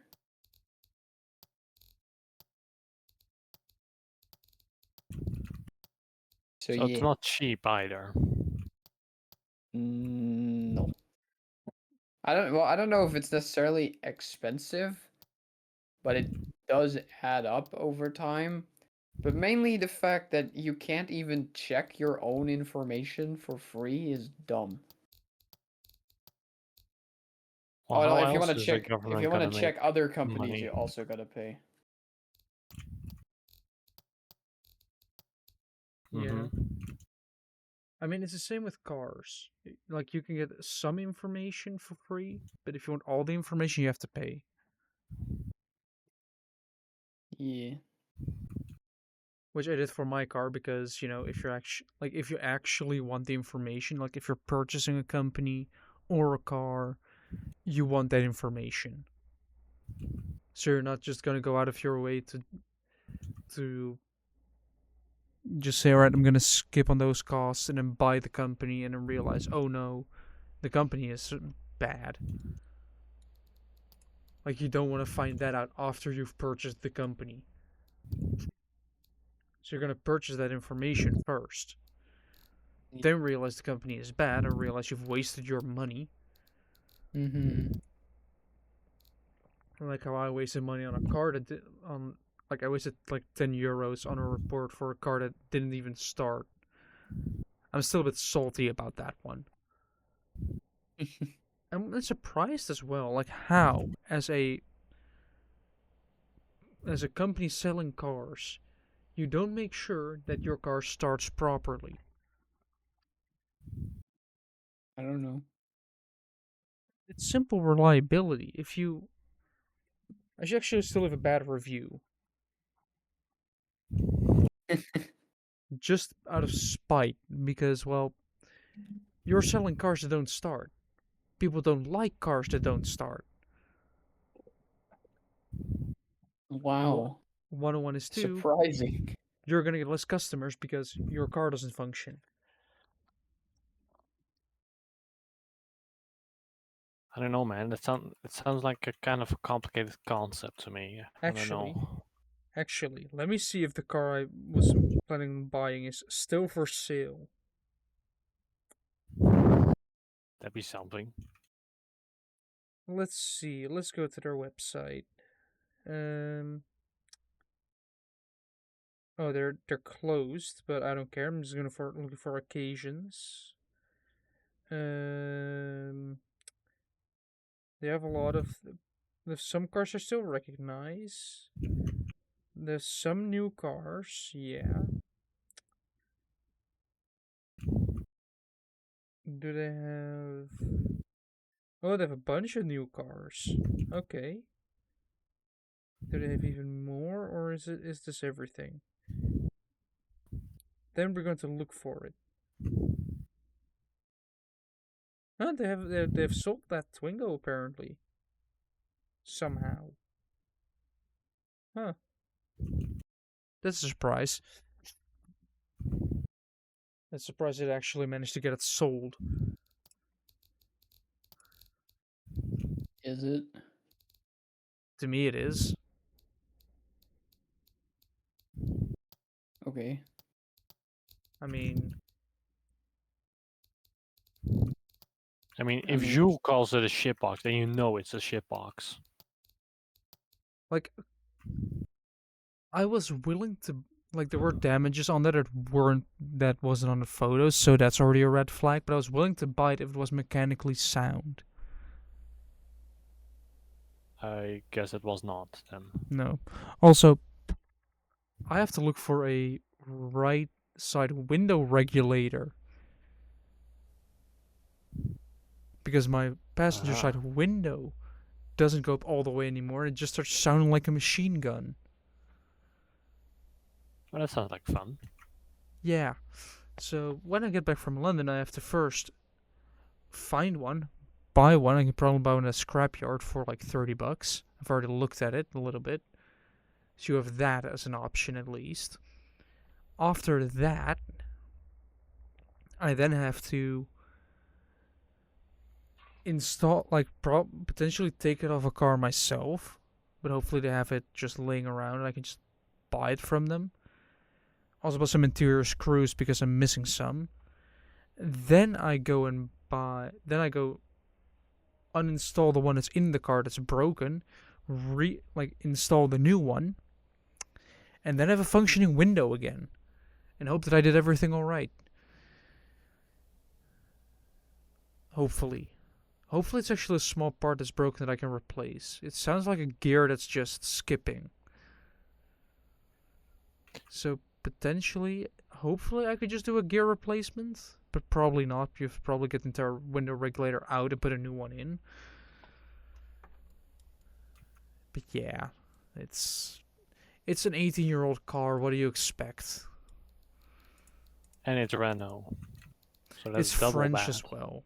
So So it's yeah, not cheap either. no. I don't know if it's necessarily expensive, but it does add up over time. But mainly the fact that you can't even check your own information for free is dumb. Well, Oh no, how if you else want to is the check if you government want gonna to make check other companies, money? you also gotta pay. Yeah. Mm-hmm. I mean, it's the same with cars. Like, you can get some information for free, but if you want all the information, you have to pay. Yeah. Which I did for my car because, if you actually want the information, like if you're purchasing a company or a car, you want that information. So you're not just gonna go out of your way to just say, all right, I'm gonna skip on those costs and then buy the company and then realize, oh no, the company is bad. Like, you don't want to find that out after you've purchased the company. So you're gonna purchase that information first. Then realize the company is bad and realize you've wasted your money. Mm-hmm. Like how I wasted money on a car I wasted like €10 on a report for a car that didn't even start. I'm still a bit salty about that one. I'm surprised as well, like how as a company selling cars, you don't make sure that your car starts properly. I don't know. It's simple reliability. I actually still have a bad review, just out of spite, because, well, you're selling cars that don't start. People don't like cars that don't start. What Wow. 101 is two, Surprising. you're gonna get less customers because your car doesn't function. I don't know, man. It sounds like a kind of a complicated concept to me. I don't Actually, know. actually, let me see if the car I was planning on buying is still for sale. That'd be something. Let's see. Let's go to their website. Um. Oh, they're closed, but I don't care. I'm just gonna looking for occasions. Um. They have a lot of. There's some cars I still recognize. There's some new cars. Yeah. Do they have? Oh, they have a bunch of new cars. Okay. Do they have even more, or is this everything? Then we're going to look for it. Huh, they've sold that Twingo apparently. Somehow. Huh. That's a surprise. That's a surprise it actually managed to get it sold. Is it? To me it is. Okay. I mean, I mean, I if mean, you calls it a shitbox, then you know it's a shitbox. like, I was willing to, like, there were damages on that wasn't on the photos, so that's already a red flag, but I was willing to buy it if it was mechanically sound. I guess it was not then. No. Also, I have to look for a right side window regulator because my passenger Uh-huh. side window doesn't go up all the way anymore. It just starts sounding like a machine gun. Well, that sounds like fun. Yeah. So when I get back from London, I have to first find one, buy one. I can probably buy one at a scrapyard for like $30. I've already looked at it a little bit. So you have that as an option at least. After that, I then have to install, like, potentially take it off a car myself, but hopefully they have it just laying around and I can just buy it from them. Also bought some interior screws because I'm missing some. Then I go uninstall the one that's in the car that's broken, install the new one, and then have a functioning window again, and hope that I did everything all right. Hopefully. Hopefully it's actually a small part that's broken that I can replace. It sounds like a gear that's just skipping. So potentially, hopefully I could just do a gear replacement, but probably not. You've probably get the entire window regulator out and put a new one in. But yeah, it's an 18-year-old car. What do you expect? And it's Renault, so that's It's double French bad. as well.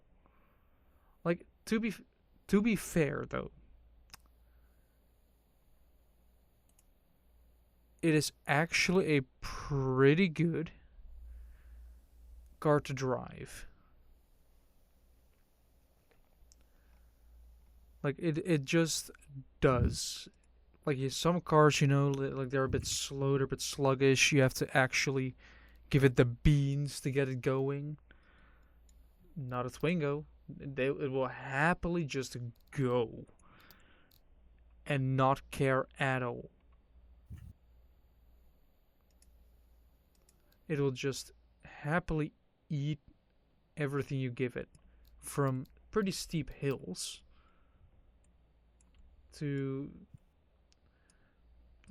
Like to be fair though, it is actually a pretty good car to drive. Like it just does. Like some cars, like they're a bit slow, they're a bit sluggish. You have to actually give it the beans to get it going. Not a Twingo. It will happily just go and not care at all. It'll just happily eat everything you give it, from pretty steep hills to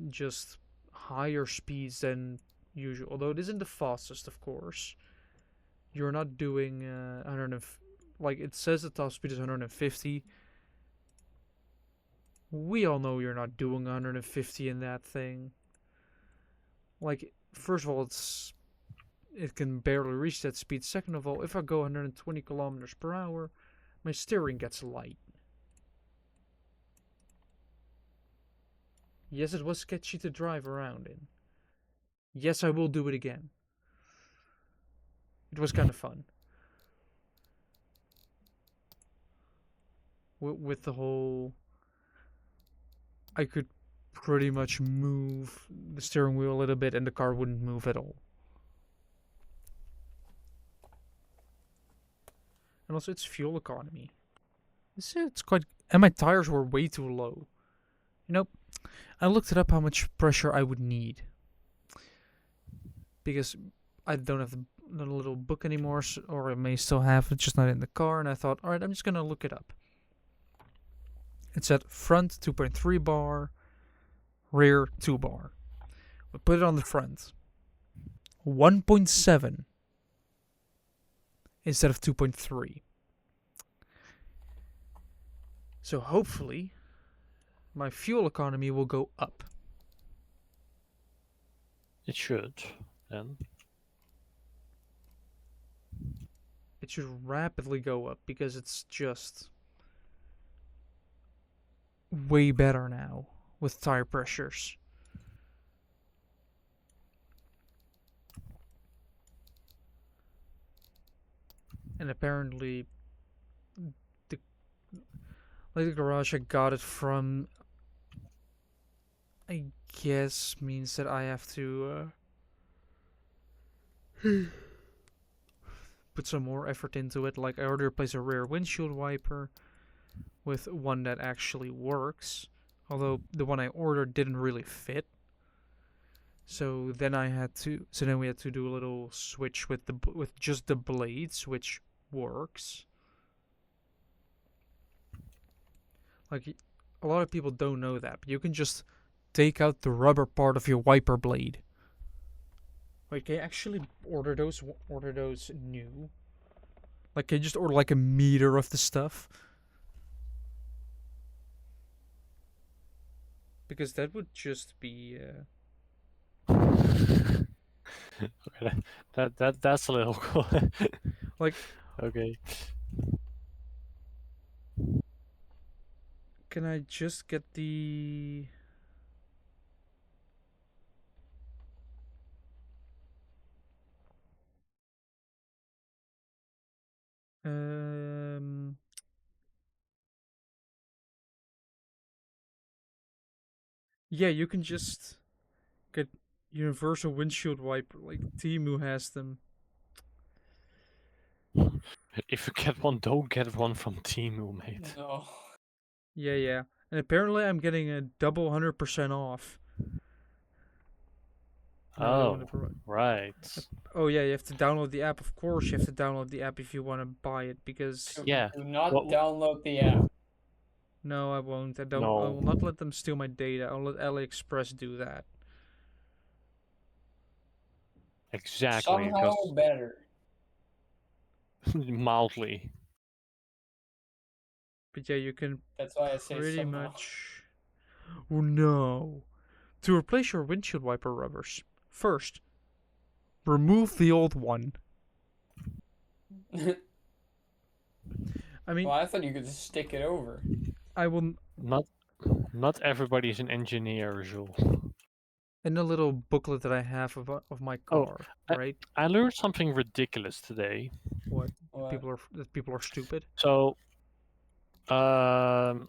just higher speeds than usual. Although it isn't the fastest, of course. You're not doing 100. Like it says the top speed is 150. We all know you're not doing 150 in that thing. Like, first of all, it can barely reach that speed. Second of all, if I go 120 kilometers per hour, my steering gets light. Yes, it was sketchy to drive around in. Yes, I will do it again. It was kind of fun. With the whole. I could pretty much move the steering wheel a little bit and the car wouldn't move at all. And also, it's fuel economy. It's quite. And my tires were way too low. You know, I looked it up how much pressure I would need. Because I don't have the little book anymore, or I may still have it, just not in the car. And I thought, alright, I'm just gonna look it up. It said front 2.3 bar, rear 2 bar. We put it on the front. 1.7 instead of 2.3. So hopefully, my fuel economy will go up. It should, then. It should rapidly go up because it's just way better now with tire pressures. And apparently, the the garage I got it from, I guess, means that I have to put some more effort into it. Like I already replaced a rear windshield wiper with one that actually works, although the one I ordered didn't really fit. So then we had to do a little switch with just the blades, which works. Like a lot of people don't know that, but you can just take out the rubber part of your wiper blade. Wait, can you actually order those new? Like, can you just order like a meter of the stuff? Because that would just be. Okay, that's a little cool. Like, Okay. can I just get the. Um. Yeah, you can just get Universal windshield wiper, like Timu has them. If you get one, don't get one from Temu, mate. No. Yeah, yeah. And apparently I'm getting a double 100% off. No, I don't want to Oh, provide. right. Oh yeah, you have to download the app. Of course, you have to download the app if you want to buy it. Because Yeah. Do not Well, download the app. no, I won't. I don't. I no, will not let them steal my data. I'll let AliExpress do that. exactly, Somehow because better. mildly. But yeah, you can That's why I say pretty somehow. much. Oh no! To replace your windshield wiper rubbers, first remove the old one. I Well, mean, I thought you could just stick it over. I will. Not not everybody is an engineer, Jules. In a little booklet that I have of my Oh, car, I, right? I learned something ridiculous today. What What? people are stupid. So, um,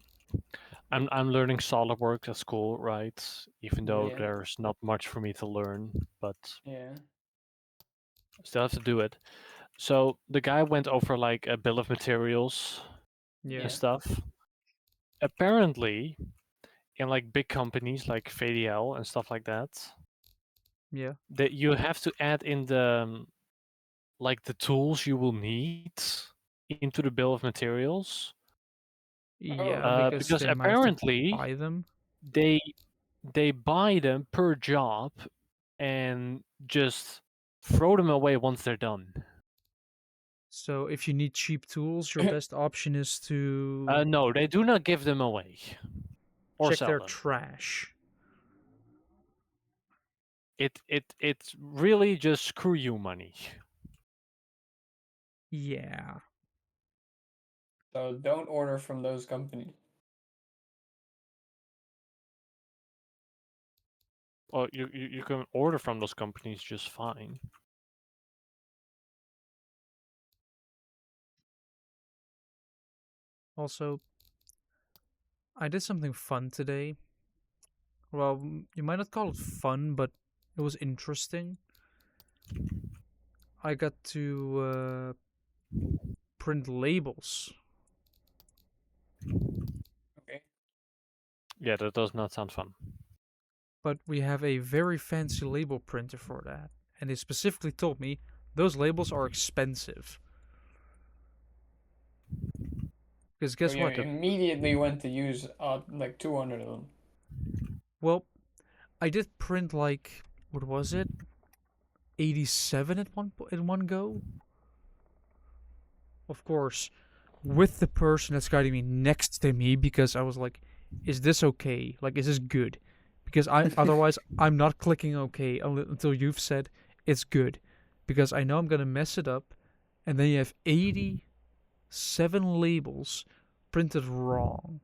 I'm learning SolidWorks at school, right? Even though Yeah. there's not much for me to learn, but Yeah. still have to do it. So the guy went over like a bill of materials Yeah, and Yeah. stuff. Apparently, in like big companies like VDL and stuff like that, yeah, that you have to add in the like the tools you will need into the bill of materials. yeah. Oh. Because Because they might have to apparently buy them. they they buy them per job and just throw them away once they're done. So if you need cheap tools, your best option is to No, they do not give them away or check sell their them. trash. It's really just screw you money. Yeah. So don't order from those companies. Well, you can order from those companies just fine. Also, I did something fun today. Well, you might not call it fun, but it was interesting. I got to print labels, Okay. Yeah, that does not sound fun. but we have a very fancy label printer for that. And they specifically told me those labels are expensive. Because So guess you what? immediately went to use like 200 of them. Well, I did print like, what was it? 87 at one go. Of course, with the person that's guiding me next to me, because I was like, is this okay? Like, is this good? Because I otherwise I'm not clicking okay until you've said it's good, because I know I'm gonna mess it up, and then you have 87 labels printed wrong,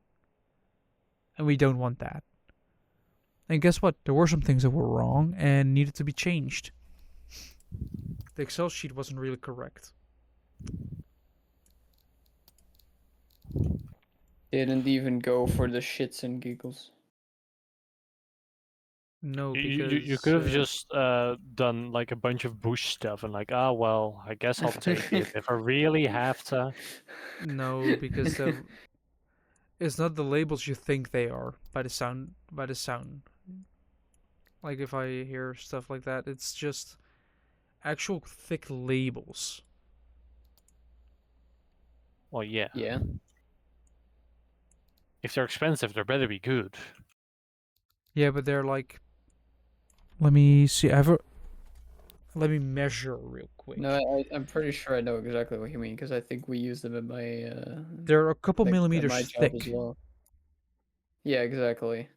and we don't want that. And guess what? There were some things that were wrong and needed to be changed. The Excel sheet wasn't really correct. Didn't even go for the shits and giggles. No, You because could have just done like a bunch of bush stuff and like, ah, well, I guess I'll take it if I really have to. no, because it's not the labels you think they are by the sound. By the sound, like if I hear stuff like that, it's just actual thick labels. Well, yeah. Yeah. If they're expensive, they better be good. Yeah, but they're like. Let me see. I have a. Let me measure real No, quick. I'm pretty sure I know exactly what you mean because I think we use them at my They're a couple like at millimeters my job as thick. well. Yeah, exactly.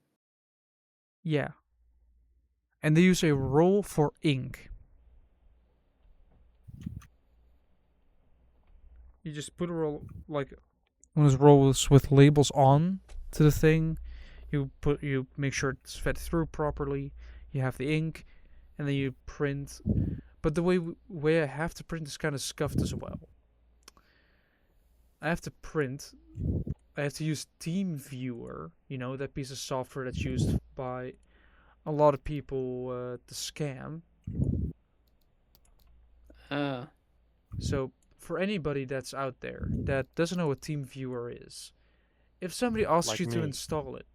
Yeah, and they use a roll for ink. You just put a roll like one of those rolls with labels on to the thing. You make sure it's fed through properly. You have the ink, and then you print. But the way I have to print is kind of scuffed as well. I have to print. I have to use TeamViewer. You know that piece of software that's used by a lot of people to scam. Uh, So for anybody that's out there that doesn't know what TeamViewer is, if somebody asks Like you to me. install it,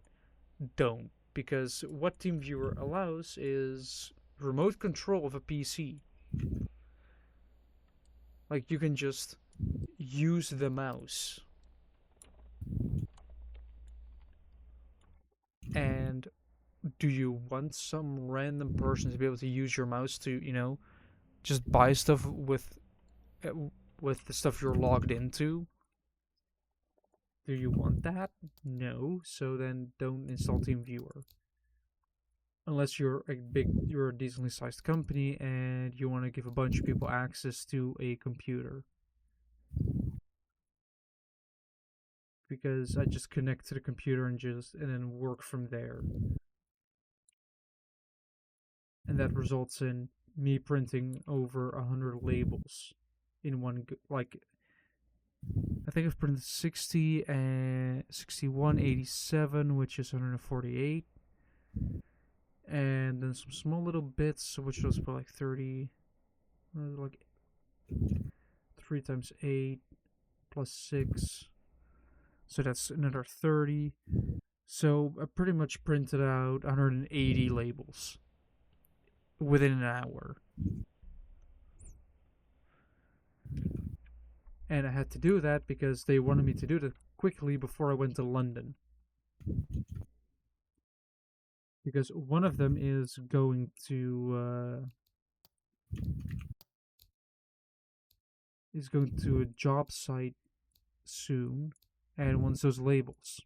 don't, because what TeamViewer allows is remote control of a PC. Like you can just use the mouse and do you want some random person to be able to use your mouse to, just buy stuff uh, with the stuff you're logged into? Do you want that? No. So then don't install TeamViewer. Unless you're a decently sized company and you want to give a bunch of people access to a computer. Because I just connect to the computer and then work from there. And that results in me printing over 100 labels in one, like, I think I've printed 60 and 61, 87, which is 148, and then some small little bits, which was about like 30, like 3 times 8 plus 6, so that's another 30. So I pretty much printed out 180 labels within an hour. And I had to do that because they wanted me to do that quickly before I went to London. Because one of them is going to a job site soon and wants those labels.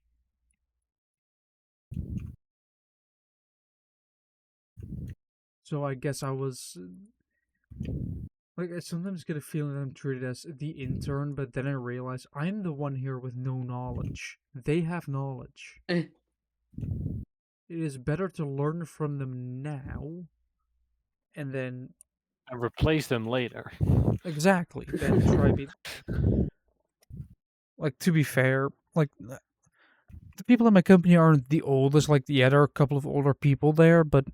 So I guess I was like, I sometimes get a feeling that I'm treated as the intern, but then I realize I'm the one here with no knowledge. They have knowledge. eh, It is better to learn from them now and then And replace them later. exactly then try be like, to be fair, like, the people in my company aren't the oldest. Like, yeah, there are a couple of older people there, but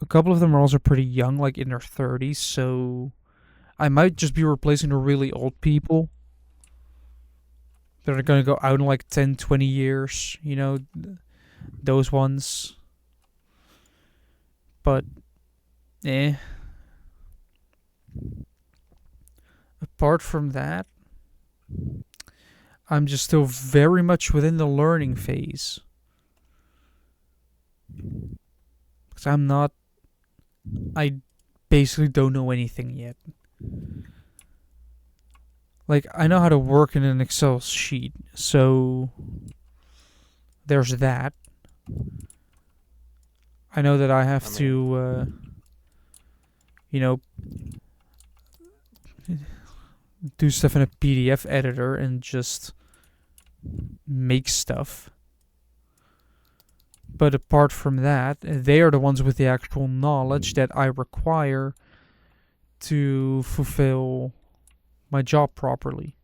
a couple of them are also pretty young, like in their 30s. So I might just be replacing the really old people that are going to go out in like 10, 20 years, those ones. But, eh. Apart from that, I'm just still very much within the learning phase. Because I basically don't know anything yet. Like, I know how to work in an Excel sheet, so there's that. I know that I have to, you know, do stuff in a PDF editor and just make stuff. But apart from that, they are the ones with the actual knowledge that I require to fulfill my job properly.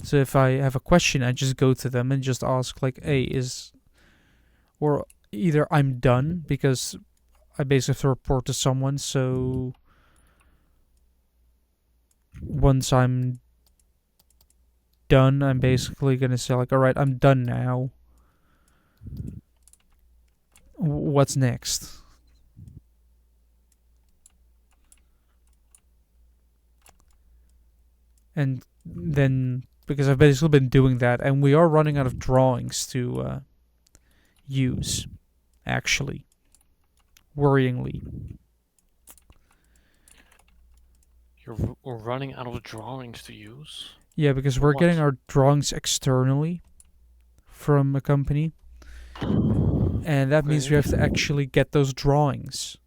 So if I have a question, I just go to them and just ask, like, hey, or either I'm done because I basically have to report to someone, so once I'm done, I'm basically going to say, like, alright, I'm done now. What's next? And then, because I've basically been doing that, and we are running out of drawings to use, actually. Worryingly. We're running out of drawings to use? Yeah, because For we're what? getting our drawings externally from a company, and that means we have to actually get those drawings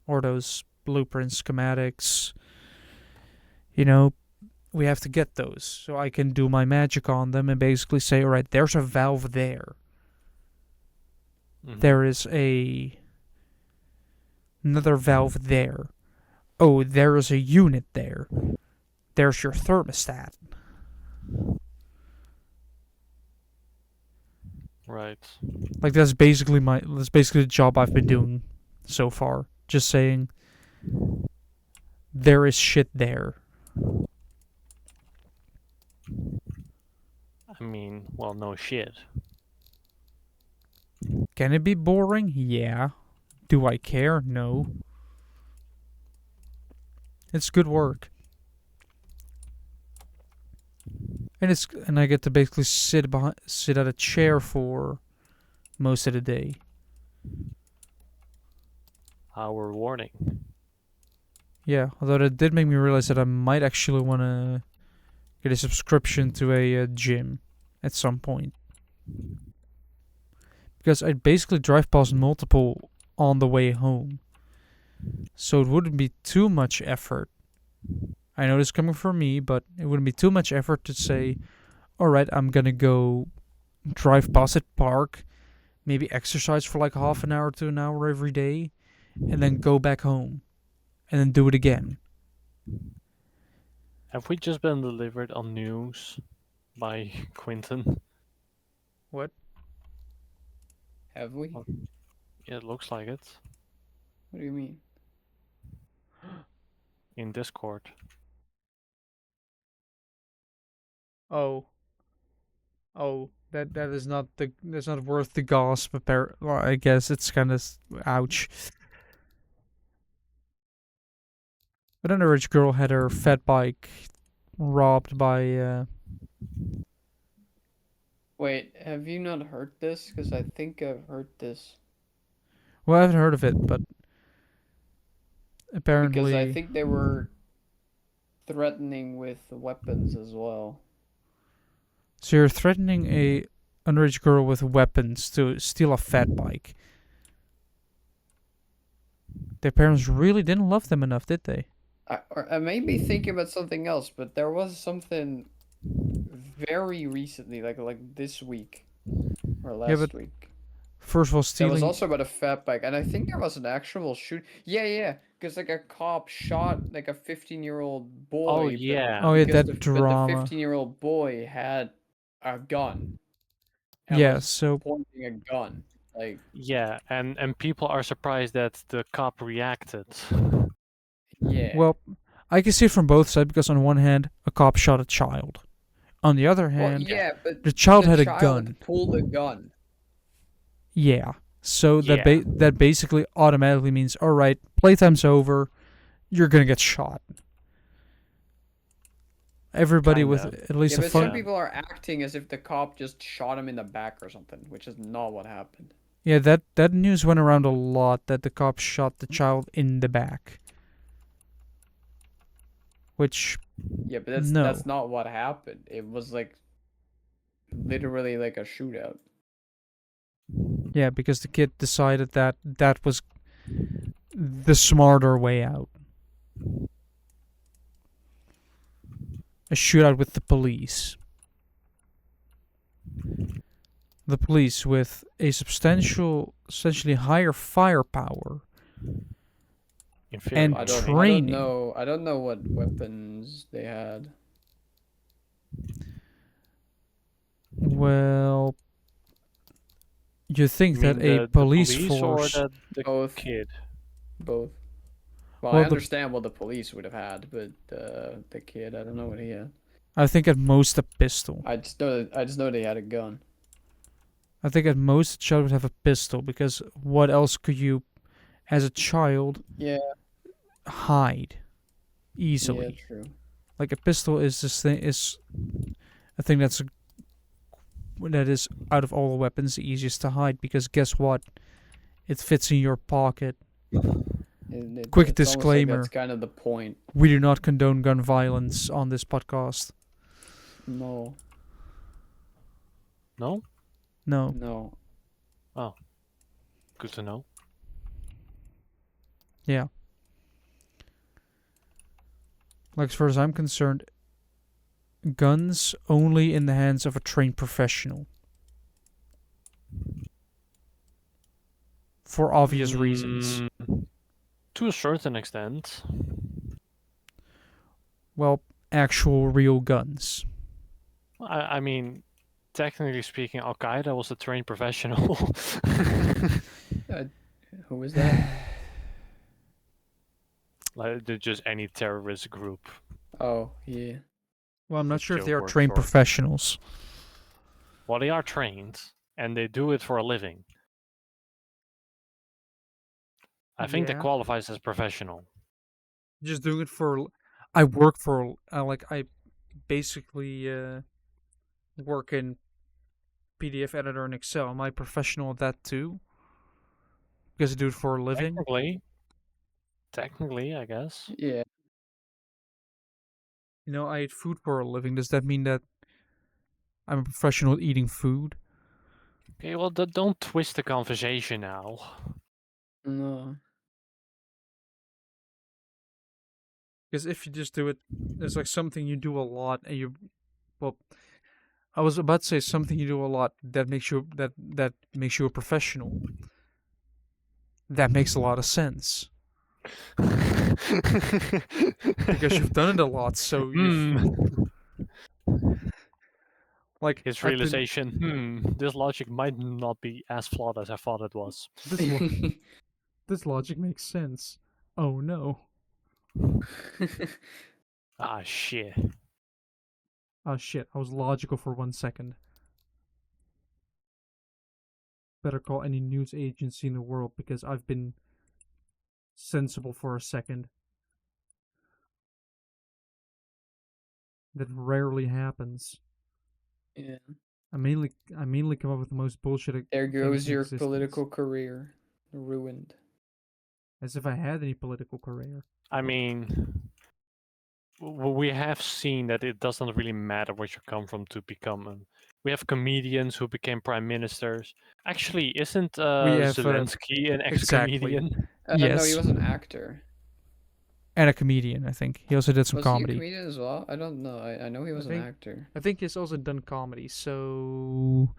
or those blueprints, schematics. We have to get those so I can do my magic on them and basically say, all right, there's a valve there. There is another valve there. Oh, there is a unit there. There's your thermostat. Right. Like that's basically the job I've been doing so far. Just saying there is shit there. I mean, well, no shit. Can it be boring? Yeah. Do I care? No. It's good work. And I get to basically sit at a chair for most of the day. How rewarding. Yeah, although that did make me realize that I might actually want to get a subscription to a gym at some point. Because I'd basically drive past multiple on the way home. So it wouldn't be too much effort. I know this is coming from me, but it wouldn't be too much effort to say, alright, I'm gonna go drive past it, park, maybe exercise for like half an hour to an hour every day, and then go back home. And then do it again. Have we just been delivered on news by Quinton? What? Have we? Oh, yeah, it looks like it. What do you mean? In Discord. Oh. Oh, that is not that's not worth the gasp. Well, I guess it's kind of ouch. But an underage girl had her fat bike robbed by. Wait, have you not heard this? Because I think I've heard this. Well, I haven't heard of it, but Because I apparently, think they were threatening with weapons as well. so you're threatening a underage girl with weapons to steal a fat bike. Their parents really didn't love them enough, did they? I may be thinking about something else, but there was something very recently, like this week or Yeah, but last week. first of all, That was stealing. also about a fat bike, and I think there was an actual shoot. Yeah, yeah, because like a cop shot like a 15-year-old Oh boy, but yeah. Oh yeah, because that the drama. 15-year-old boy had a gun and Yeah, was so pointing a gun. Like, Yeah, and people are surprised that the cop reacted. yeah. well, I can see it from both sides because on one hand, a cop shot a child. On the other Well, hand, Yeah. yeah, but the child the had a child gun. pulled a gun. Yeah. So Yeah. that basically automatically means, all right, playtime's over. You're gonna get shot. Everybody with Kinda. at least Yeah, a but some phone. Yeah. people are acting as if the cop just shot him in the back or something, which is not what happened. Yeah, that news went around a lot that the cop shot the child in the back. Which Yeah, but that's no. not what happened. It was like literally like a shootout. Yeah, because the kid decided that that was the smarter way out. A shootout with the police. The police with a substantially higher firepower and Inferior, right? training. I don't know what weapons they had. Well, you You think that mean a the police police or force. the Both, kid? both. Well, I Well, understand what the police would have had, but the kid, I don't know what he had. I think at most a pistol. I just know they had a gun. I think at most a child would have a pistol because what else could you, as a child, Yeah, hide yeah, easily? true. Like a pistol is a thing that is out of all the weapons the easiest to hide because guess what? It fits in your pocket. Quick It's almost like that's disclaimer: kind of the point. we do not condone gun violence on this podcast. No, No? No. no. Oh, good to know. Yeah. Like as far as I'm concerned, guns only in the hands of a trained professional. For obvious reasons. To a certain extent. Well, actual real guns. I mean, technically speaking, Al Qaeda was a trained professional. Uh, who is that? Like they're just any terrorist group. Oh, yeah. Well, I'm not sure if they Joke are word trained for it. professionals. Well, they are trained, and they do it for a living. I think that Yeah. qualifies as professional. Just doing it for. I work for. I basically work in PDF editor and Excel. Am I professional at that too? Because I do it for a living. Technically, I guess. Yeah. You know, I eat food for a living. Does that mean that I'm a professional at eating food? Okay, well, don't twist the conversation now. No. Because if you just do it, it's like something you do a lot, and you. Well, I was about to say something you do a lot that makes you a professional. That makes a lot of sense because you've done it a lot. So you've like His I've been realization, this logic might not be as flawed as I thought it was. this lo- this logic makes sense. Oh no. Ah, shit. Oh shit, I was logical for 1 second. Better call any news agency in the world because I've been sensible for a second. That rarely happens. Yeah. I mainly come up with the most bullshit There things goes in your existence. political career. Ruined. As if I had any political career. I mean, we have seen that it doesn't really matter where you come from to become a. We have comedians who became prime ministers. Actually, isn't We have Zelensky an exactly. ex-comedian? No, he Yes. was an actor. And a comedian, I think. He also did some Was he a comedy. comedian as well? I don't know. I know he I was an think actor. I think he's also done comedy, so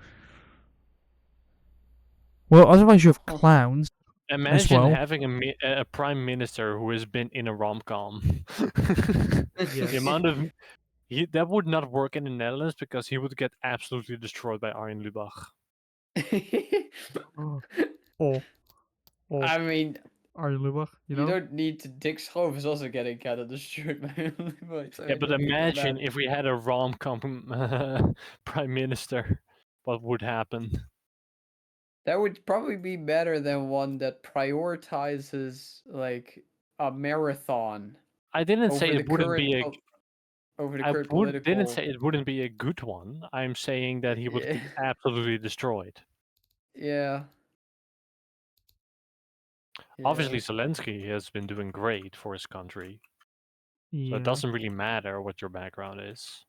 well otherwise you have Huh. clowns as Imagine well. having a prime minister who has been in a rom-com. The Yes. amount of that would not work in the Netherlands because he would get absolutely destroyed by Arjen Lubach. Oh, I mean, Arjen Lubach, you you know? don't need to. Dick Schoof is also getting kind of destroyed by him. So Yeah, you but don't need imagine that. if we had a rom-com prime minister, what would happen? That would probably be better than one that prioritizes like a marathon I didn't say over the it wouldn't current be a. over the I current didn't political. say it wouldn't be a good one. I'm saying that he would Yeah, be absolutely destroyed. yeah, Obviously, yeah. Zelensky has been doing great for his country, so it Yeah. doesn't really matter what your background is.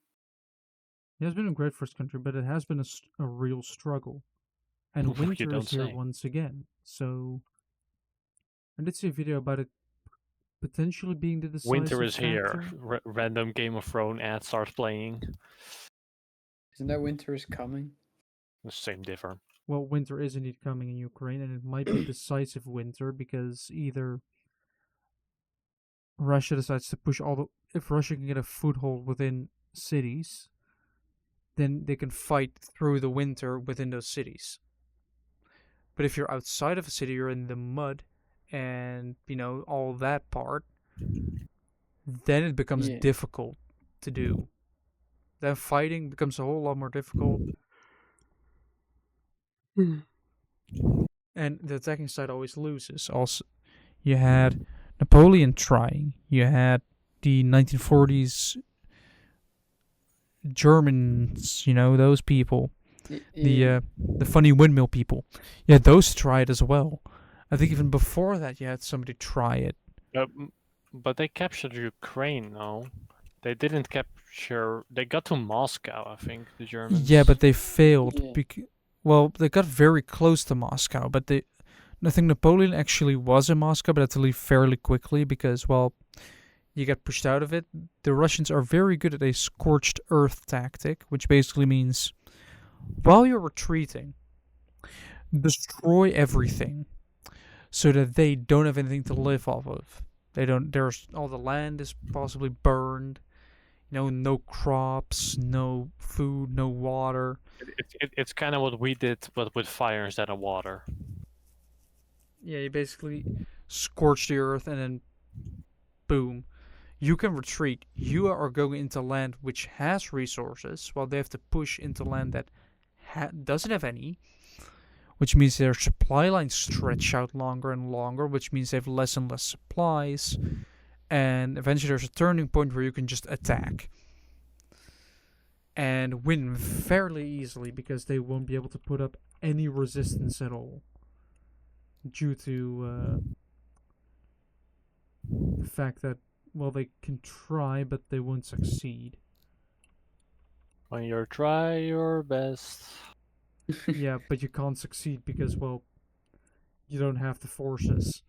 He has been a great first country, but it has been a real struggle. And You winter don't is here say. once again. So I did see a video about it potentially being the Winter decisive is here. factor. Random Game of Thrones ad starts playing. Isn't that winter is coming? Same differ. Well, winter is indeed coming in Ukraine, and it might be decisive winter because either Russia decides to push all the. If Russia can get a foothold within cities, then they can fight through the winter within those cities. But if you're outside of a city, you're in the mud and, all that part, then it becomes Yeah, difficult to do. Then fighting becomes a whole lot more difficult. And the attacking side always loses. Also, you had Napoleon trying. You had the 1940s Germans, those people. The yeah. the funny windmill people. Yeah, those tried as well. I think even before that, you had somebody try it. Uh, but they captured Ukraine, no? They didn't capture. They got to Moscow, I think, the Yeah, Germans. but they failed. Yeah. Well, they got very close to Moscow, but I think Napoleon actually was in Moscow, but had to leave fairly quickly because, well, you get pushed out of it. The Russians are very good at a scorched earth tactic, which basically means while you're retreating, destroy everything so that they don't have anything to live off of. They don't. There's all the land is possibly burned. no crops, no food, no water. It's kind of what we did, but with fire instead of water. Yeah, you basically scorch the earth and then boom, you can retreat. You are going into land which has resources, while they have to push into land that doesn't have any, which means their supply lines stretch out longer and longer, which means they have less and less supplies. And eventually, there's a turning point where you can just attack and win fairly easily because they won't be able to put up any resistance at all due to the fact that, well, they can try, but they won't succeed. When you try your best. Yeah, but you can't succeed because, well, you don't have the forces.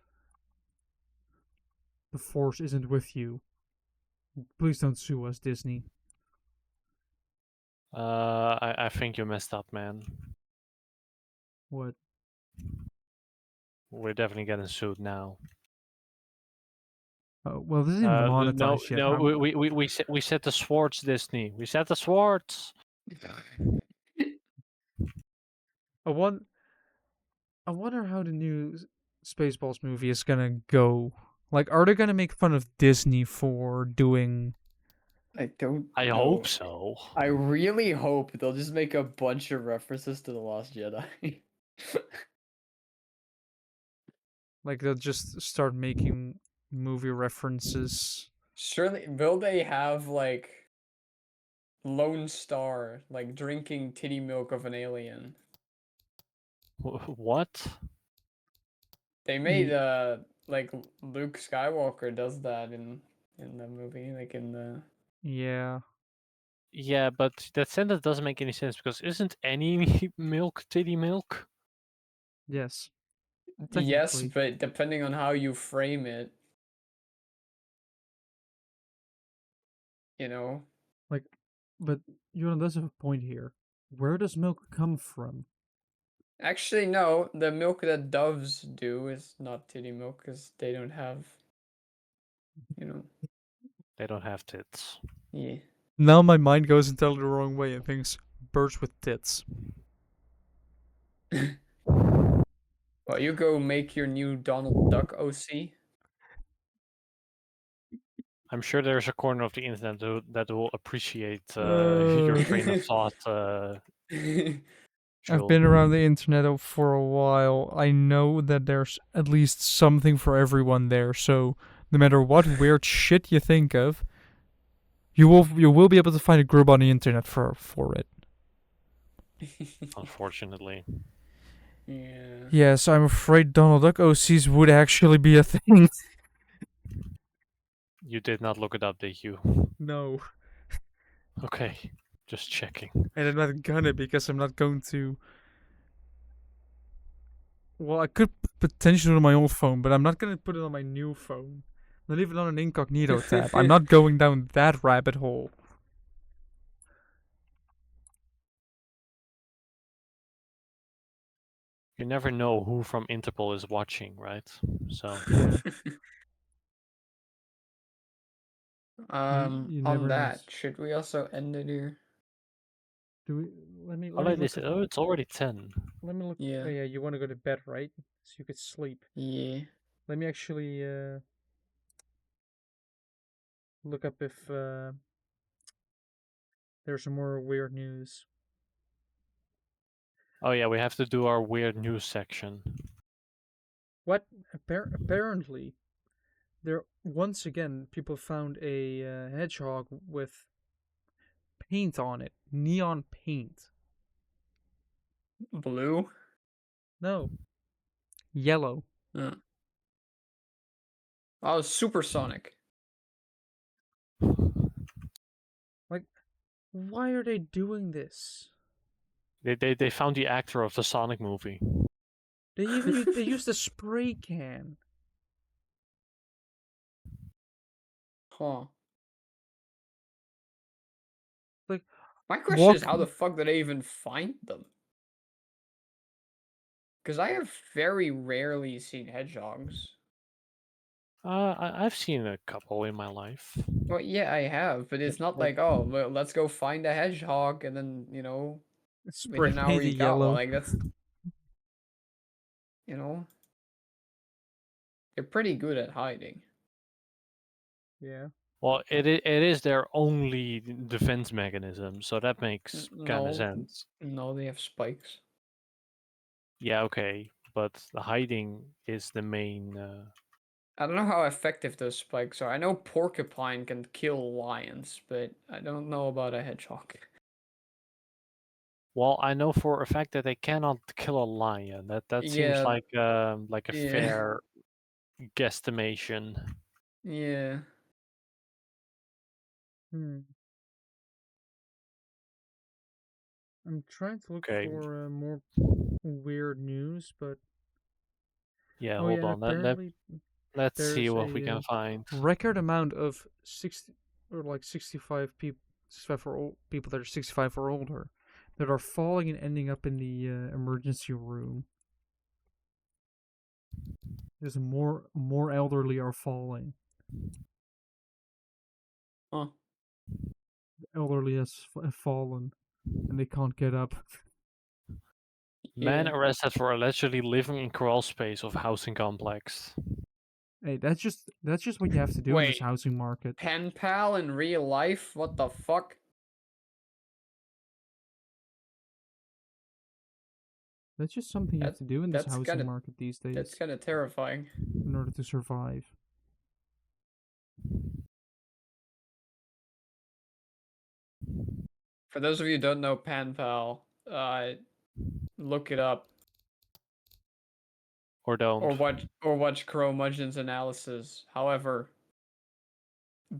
The force isn't with you. Please don't sue us, Disney. I think you messed up, man. What? We're definitely getting sued now. Oh, well, this isn't even No, monetized yet. no, we said the Swartz, Disney. We said the Swartz. I want. I wonder how the new Spaceballs movie is gonna go. Like, are they gonna make fun of Disney for doing? I don't I know. hope so. I really hope they'll just make a bunch of references to The Lost Jedi. Like, they'll just start making movie references. Surely, will they have like Lone Star like drinking titty milk of an alien? What? They made like Luke Skywalker does that in the movie, like in the Yeah. Yeah, but that sentence doesn't make any sense because isn't any milk titty milk? Yes. yes, Technically. but depending on how you frame it, you know. Like, but Yuran does have a point here. Where does milk come from? Actually, no, the milk that doves do is not titty milk because they don't have, you know. They don't have tits. Yeah. Now my mind goes entirely the wrong way and thinks birds with tits. Well, you go make your new Donald Duck OC. I'm sure there's a corner of the internet that will appreciate your Uh, train of thought, I've Jewel. been around the internet for a while. I know that there's at least something for everyone there. So no matter what weird shit you think of, you will be able to find a group on the internet for it. Unfortunately. Yeah. Yes, I'm afraid Donald Duck OCs would actually be a thing. You did not look it up, did you? No. Okay, just checking. And I'm not gonna because I'm not going to. Well, I could potentially do it on my old phone, but I'm not gonna put it on my new phone. Not even on an incognito tab. I'm not going down that rabbit hole. You never know who from Interpol is watching, right? So Yeah, you On never know. that, should we also end it here? Do we? how Let me late look is at. it? Oh, it's already 10. Let me look. Oh Yeah. yeah, you want to go to bed, right? So you could sleep. Yeah. Let me actually look up if there's some more weird news. Oh yeah, we have to do our weird news section. What? Apparently, there once again people found a hedgehog with paint on it, neon paint. Blue? No, yellow. Uh, oh, supersonic. Like, why are they doing this? They found the actor of the Sonic movie. They used a spray can. Huh. Like, My question is walk. how the fuck did I even find them? Because I have very rarely seen hedgehogs. I've seen a couple in my life. Well, yeah, I have, but it's not like, oh, well, let's go find a hedgehog, and then within Spray an hour painted you got one. yellow. Like that's you know, they're pretty good at hiding. Yeah. Well, it is their only defense mechanism, so that makes kind of No, sense. no, they have spikes. Yeah, okay, but the hiding is the main. I don't know how effective those spikes are. I know porcupine can kill lions, but I don't know about a hedgehog. Well, I know for a fact that they cannot kill a lion. That seems Yeah, like a yeah, fair guesstimation. yeah. Hmm. I'm trying to look Okay, for more weird news, but yeah, oh hold yeah, on. apparently Let's see there's what we a can find. record amount of 60 or like 65 people, 65 for old people that are 65 or older, that are falling and ending up in the emergency room. There's more elderly are falling. Huh. The elderly have fallen and they can't get up. Man Yeah. arrested for allegedly living in crawl space of housing complex. Hey, that's just what you have to do in this Wait, housing market. pen pal in real life? What the fuck? That's just something you have That to do in this that's housing kind of market these that's days kind of terrifying. in order to survive. For those of you who don't know pen pal, look it up Or don't. or watch Curmudgeon's analysis. However,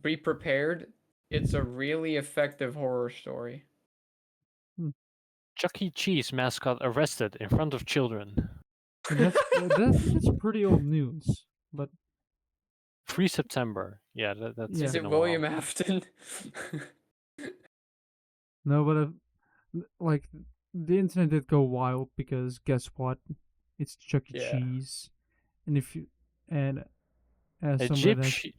be prepared. It's a really effective horror story. Hmm. Chuck E. Cheese mascot arrested in front of children. That's pretty old news, but 3 September. Yeah, that's Is yeah, been it a William while. Afton? no, but like the internet did go wild because guess what? It's Chuck E. Yeah. Cheese, and if you and as someone that has Egypt,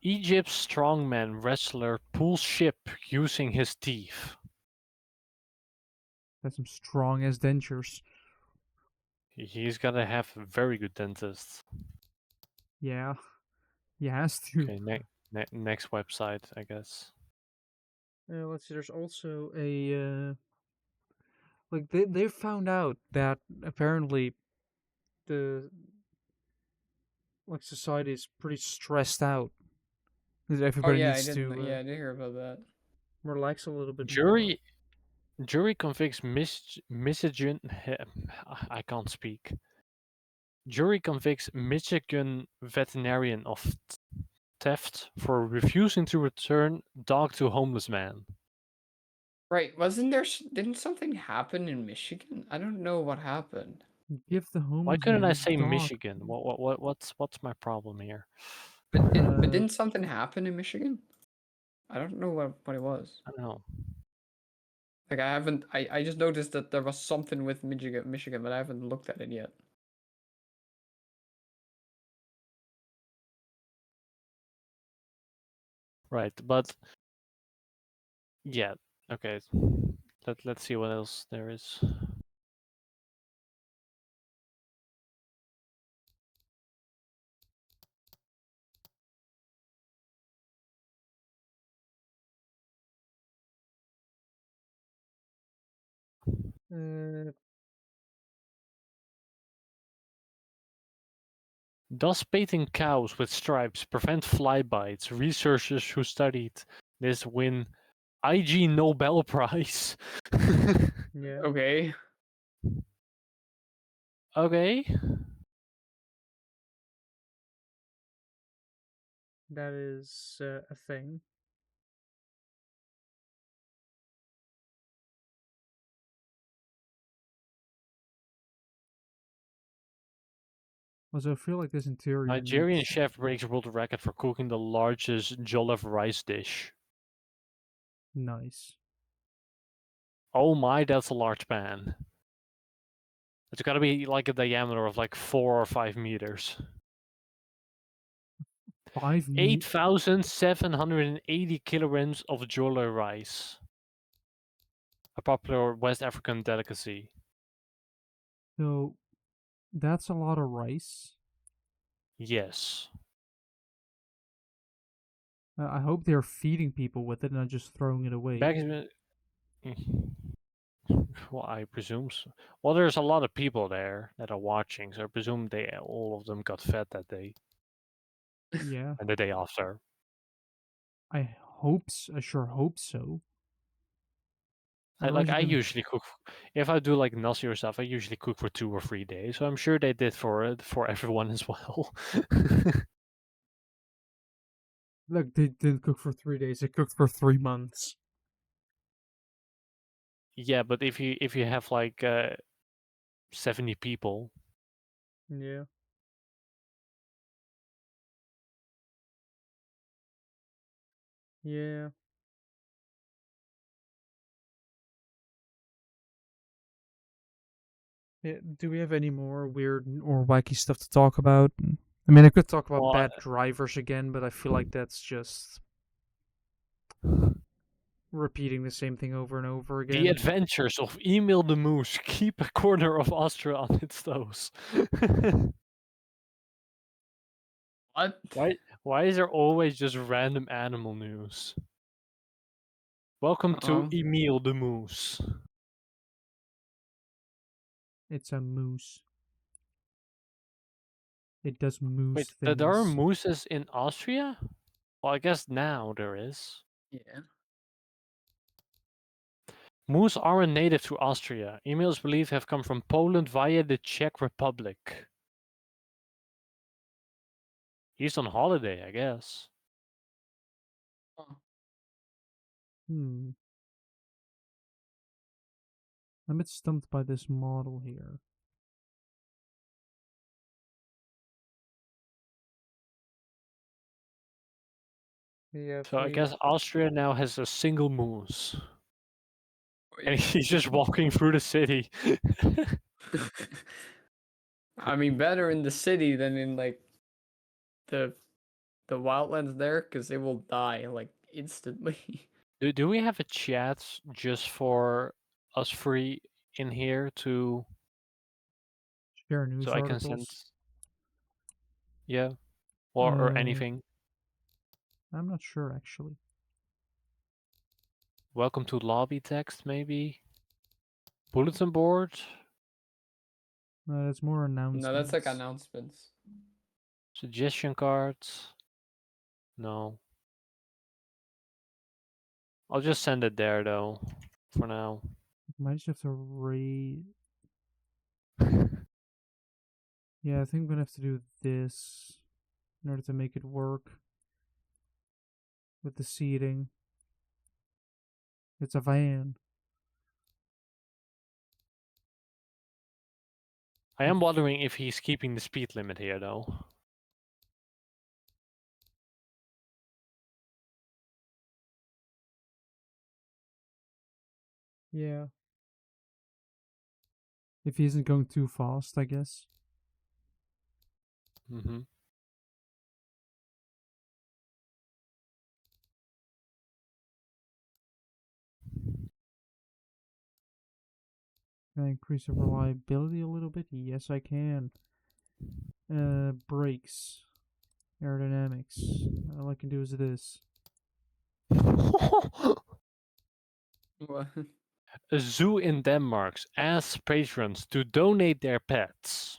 Egypt's strongman wrestler pulls ship using his teeth. some strong as dentures, He's gotta have a very good dentist. yeah, he has to. Okay, next website, I guess. Let's see. There's also a like they found out that apparently the like society is pretty stressed out. That Oh everybody yeah, I needs didn't. to Yeah, I did hear about that. relax a little bit more. Jury jury convicts Michigan. I can't speak. Jury convicts Michigan veterinarian of theft for refusing to return dog to homeless man. Right, wasn't there? Didn't something happen in Michigan? I don't know what happened. Give the Why homeless couldn't man I his say dog. Michigan? What's my problem here? But Uh, didn't something happen in Michigan? I don't know what it was. I don't know. Like I haven't. I just noticed that there was something with Michigan, but I haven't looked at it yet. Right, but yeah, okay. Let's see what else there is. uh, Does baiting cows with stripes prevent fly bites? Researchers who studied this win IG Nobel Prize. yeah, Okay. Okay. that is a thing. Also, I feel like this interior Nigerian needs chef breaks world record for cooking the largest jollof rice dish. nice. Oh my, that's a large pan. It's gotta be like a diameter of like 4 or 5 meters. 5 8,780 kilograms of jolloy rice, a popular West African delicacy. So that's a lot of rice. Yes. I hope they're feeding people with it and not just throwing it away. Back in, well, I presume so. Well, there's a lot of people there that are watching, so I presume they all of them got fed that day Yeah, and the day after. I sure hope so. Like Otherwise, you I can usually cook. If I do like nasi or stuff, I usually cook for 2 or 3 days. So I'm sure they did for everyone as well. look. They didn't cook for 3 days. They cooked for 3 months. Yeah, but if you have like 70 people, Yeah. Yeah. Yeah. Do we have any more weird or wacky stuff to talk about? I mean, I could talk about well, bad drivers again, but I feel like that's just repeating the same thing over and over the again. adventures of Emil the Moose keep a corner of Austria on its toes. What? Why is there always just random animal news? Welcome to Um, Emil the Moose. It's a moose. It does moose Wait, there are things. mooses in Austria? Well, I guess now there is. yeah. Moose aren't native to Austria. Emails believed have come from Poland via the Czech Republic. He's on holiday, I guess. Oh, Hmm. I'm a bit stumped by this model here. Yeah, So I guess Austria now has a single moose. And wait. he's just walking through the city. I mean, better in the city than in like the the wildlands there, because they will die like instantly. Do we have a chat just for us free in here to Share so news I can send articles. yeah or Uh, anything? I'm not sure actually. Welcome to lobby text maybe? Bulletin board? That's more No, that's like announcements. announcements. Suggestion cards? No. I'll just send it there though, for now. Might just have to rate. Yeah, I think I'm gonna have to do this in order to make it work with the seating. It's a van. I am wondering if he's keeping the speed limit here though. Yeah. If he isn't going too fast, I guess. Mm-hmm. Can I increase the reliability a little bit? Yes, I can. Brakes. Aerodynamics. All I can do is this. What? A zoo in Denmark asks patrons to donate their pets.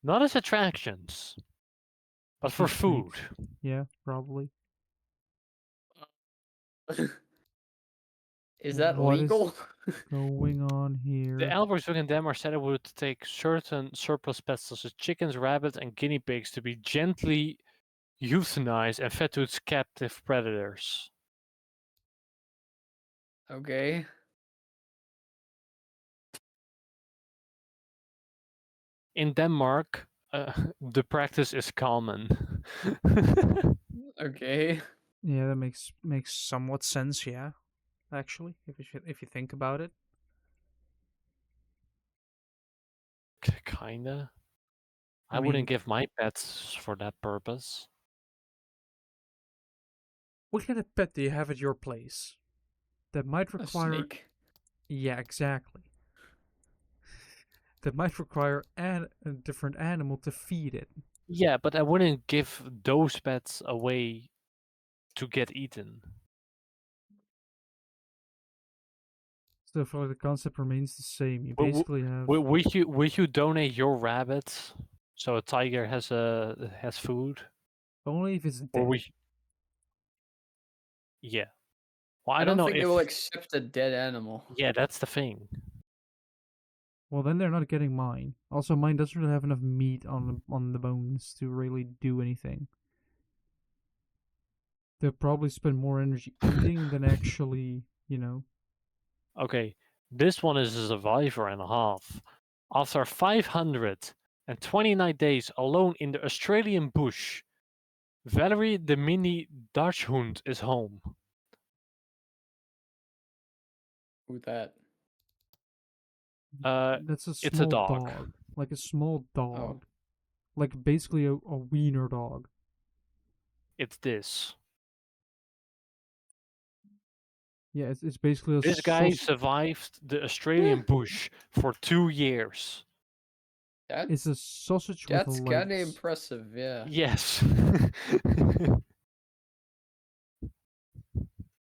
Not as attractions, but for Just make. food. Yeah, probably. Is that What is legal? going on The here? Aalborg Zoo in Denmark said it would take certain surplus pets such as chickens, rabbits, and guinea pigs to be gently euthanized and fed to its captive predators. Okay. In Denmark, the practice is common. Okay. Yeah, that makes somewhat sense. Yeah, actually, if you think about it. Kinda. I wouldn't give my pets for that purpose. what kind of pet do you have at your place that might A require? snake. Yeah, exactly. That might require a different animal to feed it. Yeah, but I wouldn't give those pets away to get eaten. So far, the concept remains the same. You W- basically have would you donate your rabbit so a tiger has food, only if it's or dead. we? Yeah. Well, I I don't don't know think they if. will accept a dead animal. Yeah, that's the thing. Well, then they're not getting mine. Also, mine doesn't really have enough meat on the bones to really do anything. They'll probably spend more energy eating than actually, Okay, this one is a survivor and a half. After 529 days alone in the Australian bush, Valerie the mini Dachshund is home. Who that? That's a It's a small dog. dog, like a small Oh. dog, like basically a wiener dog. It's this. Yeah, it's basically a This guy sausage. survived the Australian bush for 2 years. It's That's a sausage with that's kind of legs. impressive, yeah. Yes.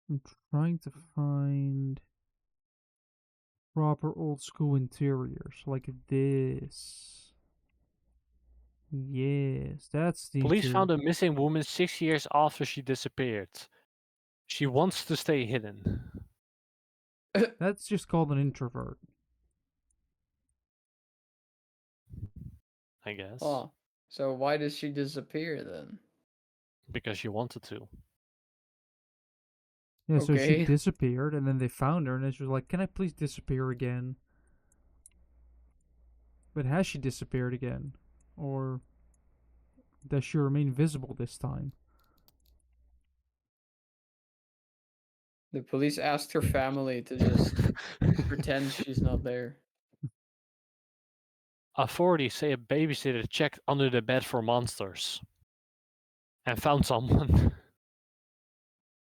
I'm trying to find proper old school interiors like this. Yes, that's the Police interior. found a missing woman 6 years after she disappeared. She wants to stay hidden. That's just called an introvert. I guess. Oh. So why does she disappear then? Because she wanted to. Yeah, so she Okay. disappeared, and then they found her, and she was like, "Can I please disappear again?" But has she disappeared again, or does she remain visible this time? The police asked her family to just pretend she's not there. Authorities say a babysitter checked under the bed for monsters and found someone.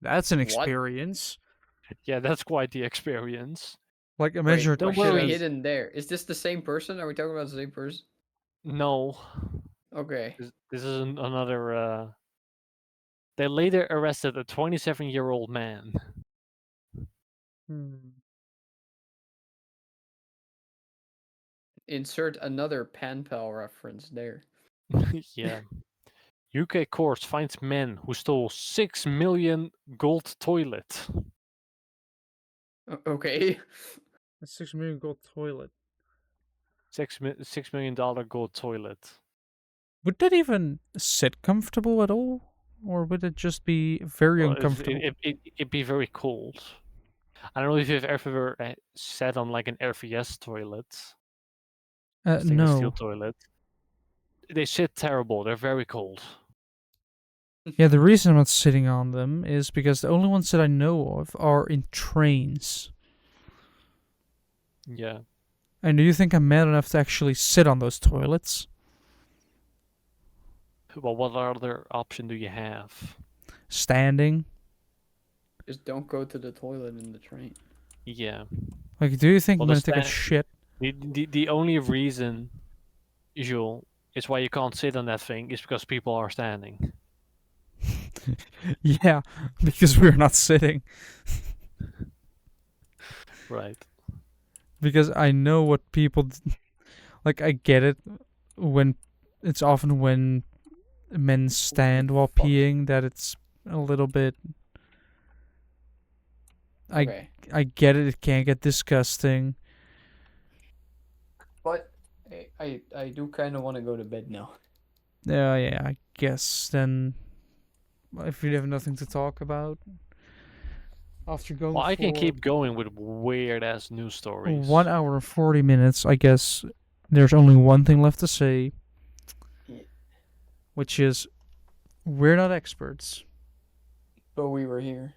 That's an What? experience. Yeah, that's quite the experience. Like, imagine Wait, her Don't what's she worry. hidden there? Is this the same person? Are we talking about the same person? No, Okay. this is another. They later arrested a 27-year-old man. Hmm. Insert another pen pal reference there. Yeah. UK court finds men who stole 6 million gold toilet. Okay. A $6 million gold toilet. $6 million gold toilet. Would that even sit comfortable at all? Or would it just be very Well, uncomfortable? it'd be very cold. I don't know if you've ever sat on like an RVS toilet, stainless steel No. toilet. They sit terrible. They're very cold. Yeah, the reason I'm not sitting on them is because the only ones that I know of are in trains. Yeah. And do you think I'm mad enough to actually sit on those toilets? Well, what other option do you have? Standing? Just don't go to the toilet in the train. Yeah. Like, do you think Well, I'm gonna take a shit? the only reason, usual, is why you can't sit on that thing is because people are standing. Yeah, because we're not sitting. Right. Because I know what people like. I get it when it's often when men stand while Fuck. peeing that it's a little bit. Okay. I get it. It can get disgusting. But I do kind of want to go to bed now. Yeah. I guess then, if we have nothing to talk about, after going Well, I can for keep going with weird ass news stories. 1 hour and 40 minutes, I guess there's only one thing left to say, Yeah. which is we're not experts. But we were here.